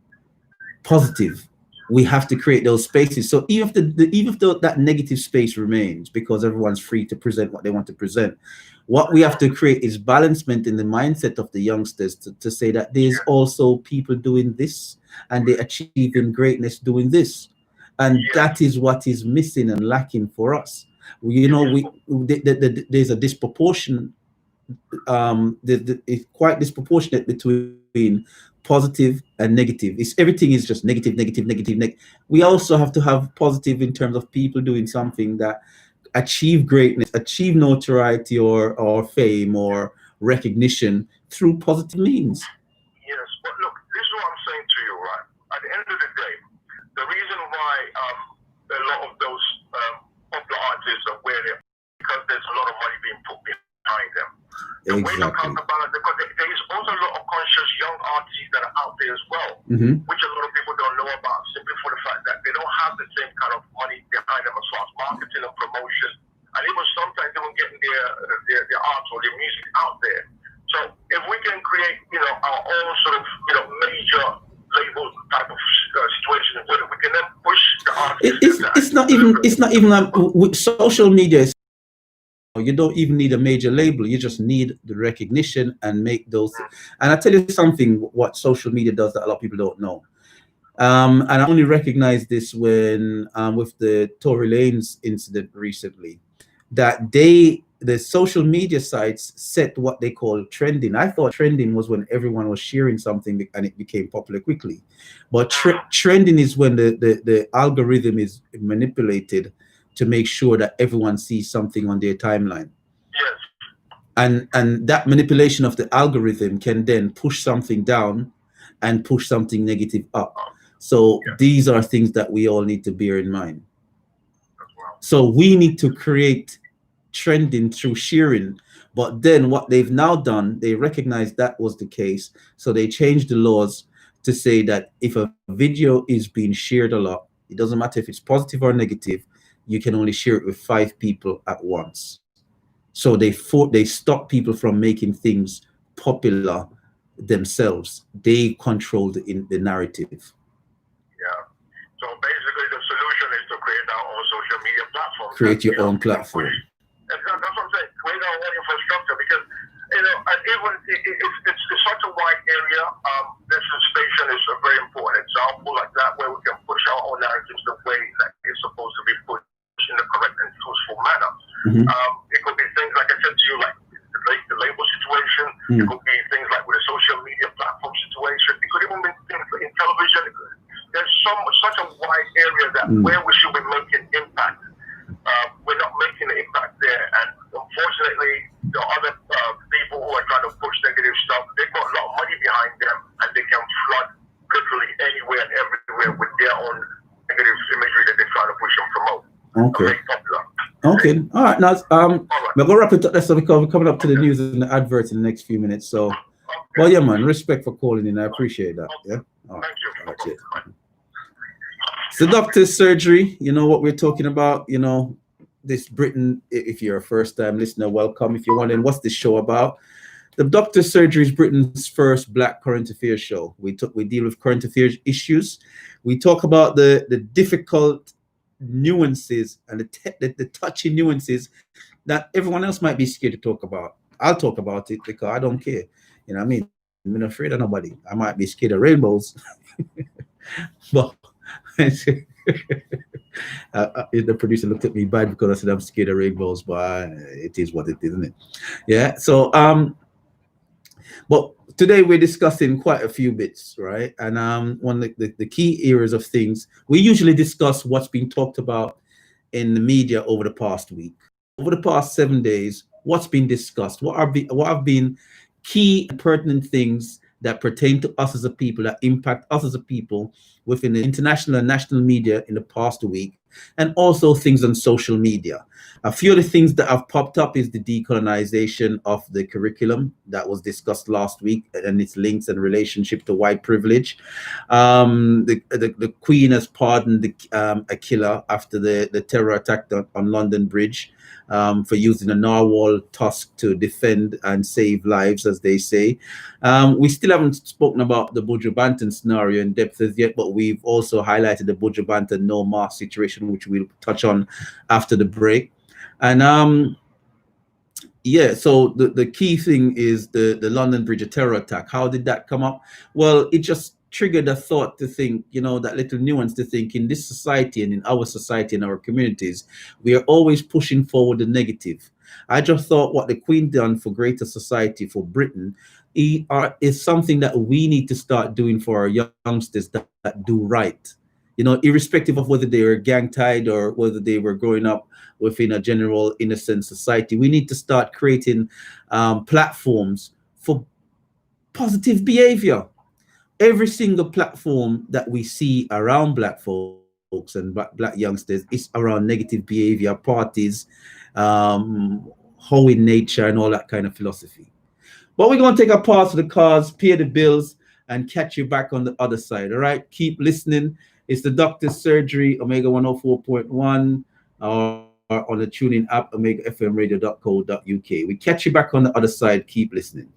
positive we have to create those spaces. So even if that negative space remains, because everyone's free to present what they want to present, what we have to create is balancement in the mindset of the youngsters to say that there's also people doing this and they're achieving greatness doing this. And that is what is missing and lacking for us. There's a disproportion. It's quite disproportionate between positive and negative. Everything is just negative. We also have to have positive in terms of people doing something that achieve greatness, achieve notoriety or fame or recognition through positive means. Yes, but look, this is what I'm saying to you, right? At the end of the day, the reason why a lot of those popular artists are where they are, because there's a lot of money being put behind them. The way to counterbalance, because there is also a lot of conscious young artists that are out there as well, which a lot of people don't know about, simply for the fact that they don't have the same kind of money behind them as far as marketing and promotion, and even sometimes even getting their art or their music out there. So if we can create, our own sort of, major label type of situation, where we can then push the artists. It's not even with social media. You don't even need a major label. You just need the recognition and make those. And I tell you something, what social media does that a lot of people don't know. And I only recognized this when with the Tory Lanez incident recently, that the social media sites set what they call trending. I thought trending was when everyone was sharing something and it became popular quickly. But trending is when the algorithm is manipulated to make sure that everyone sees something on their timeline. Yes. And that manipulation of the algorithm can then push something down and push something negative up. So these are things that we all need to bear in mind. So we need to create trending through sharing. But then what they've now done, they recognize that was the case. So they changed the laws to say that if a video is being shared a lot, it doesn't matter if it's positive or negative, you can only share it with 5 people at once. So they stop people from making things popular themselves. They control the narrative. Yeah. So basically the solution is to create our own social media platform. Create your own platform. That's what I'm saying. Create our own infrastructure, because and even it's such a wide area. This station is a very important example like that, where we can push our own narratives the way that it's supposed to be pushed in the correct and truthful manner. It could be things like I said to you, like the label situation. It could be things like with a social media platform situation. It could even be things like in television. There's such a wide area that where we should be making impact. We're not making an impact there, and unfortunately, the other people who are trying to push negative stuff, they've got a lot of money behind them, and they can flood literally anywhere and everywhere with their own negative imagery that they're trying to push and promote. Okay. Okay. All right. Now, we're gonna wrap it up. So because we're coming up to the news and the adverts in the next few minutes. So, well, yeah, man. Respect for calling in. I appreciate that. Yeah. All right. Thank you. So, doctor's surgery. You know what we're talking about. You know, this Britain. If you're a first-time listener, welcome. If you're wondering what's this show about, the Doctor's Surgery is Britain's first Black current affairs show. We deal with current affairs issues. We talk about the difficult nuances and the touchy nuances that everyone else might be scared to talk about. I'll talk about it because I don't care. You know what I mean? I'm not afraid of nobody. I might be scared of rainbows. But the producer looked at me bad because I said I'm scared of rainbows, but it is what it is, isn't it? Yeah. So but today we're discussing quite a few bits, right? And one of the key areas of things, we usually discuss what's been talked about in the media over the past week. Over the past 7 days, what's been discussed? What have been key and pertinent things that pertain to us as a people, that impact us as a people within the international and national media in the past week, and also things on social media. A few of the things that have popped up is the decolonization of the curriculum that was discussed last week and its links and relationship to white privilege. The Queen has pardoned a killer after the terror attack on London Bridge for using a narwhal tusk to defend and save lives, as they say. We still haven't spoken about the Buju Banton scenario in depth as yet, but we've also highlighted the Buju Banton no mask situation, which we'll touch on after the break. And yeah, so the key thing is the London Bridge terror attack. How did that come up? Well, it just triggered a thought to think, that little nuance to think in this society and in our society, in our communities, we are always pushing forward the negative. I just thought what the Queen done for greater society, for Britain, is something that we need to start doing for our youngsters that do right. Irrespective of whether they were gang-tied or whether they were growing up within a general innocent society, we need to start creating platforms for positive behavior. Every single platform that we see around Black folks and black youngsters is around negative behavior, parties, how in nature and all that kind of philosophy. But we're going to take a pause for the cause, pay the bills, and catch you back on the other side. All right, keep listening. It's the Doctor's Surgery, Omega 104.1, or on the TuneIn app, omegafmradio.co.uk. We catch you back on the other side. Keep listening.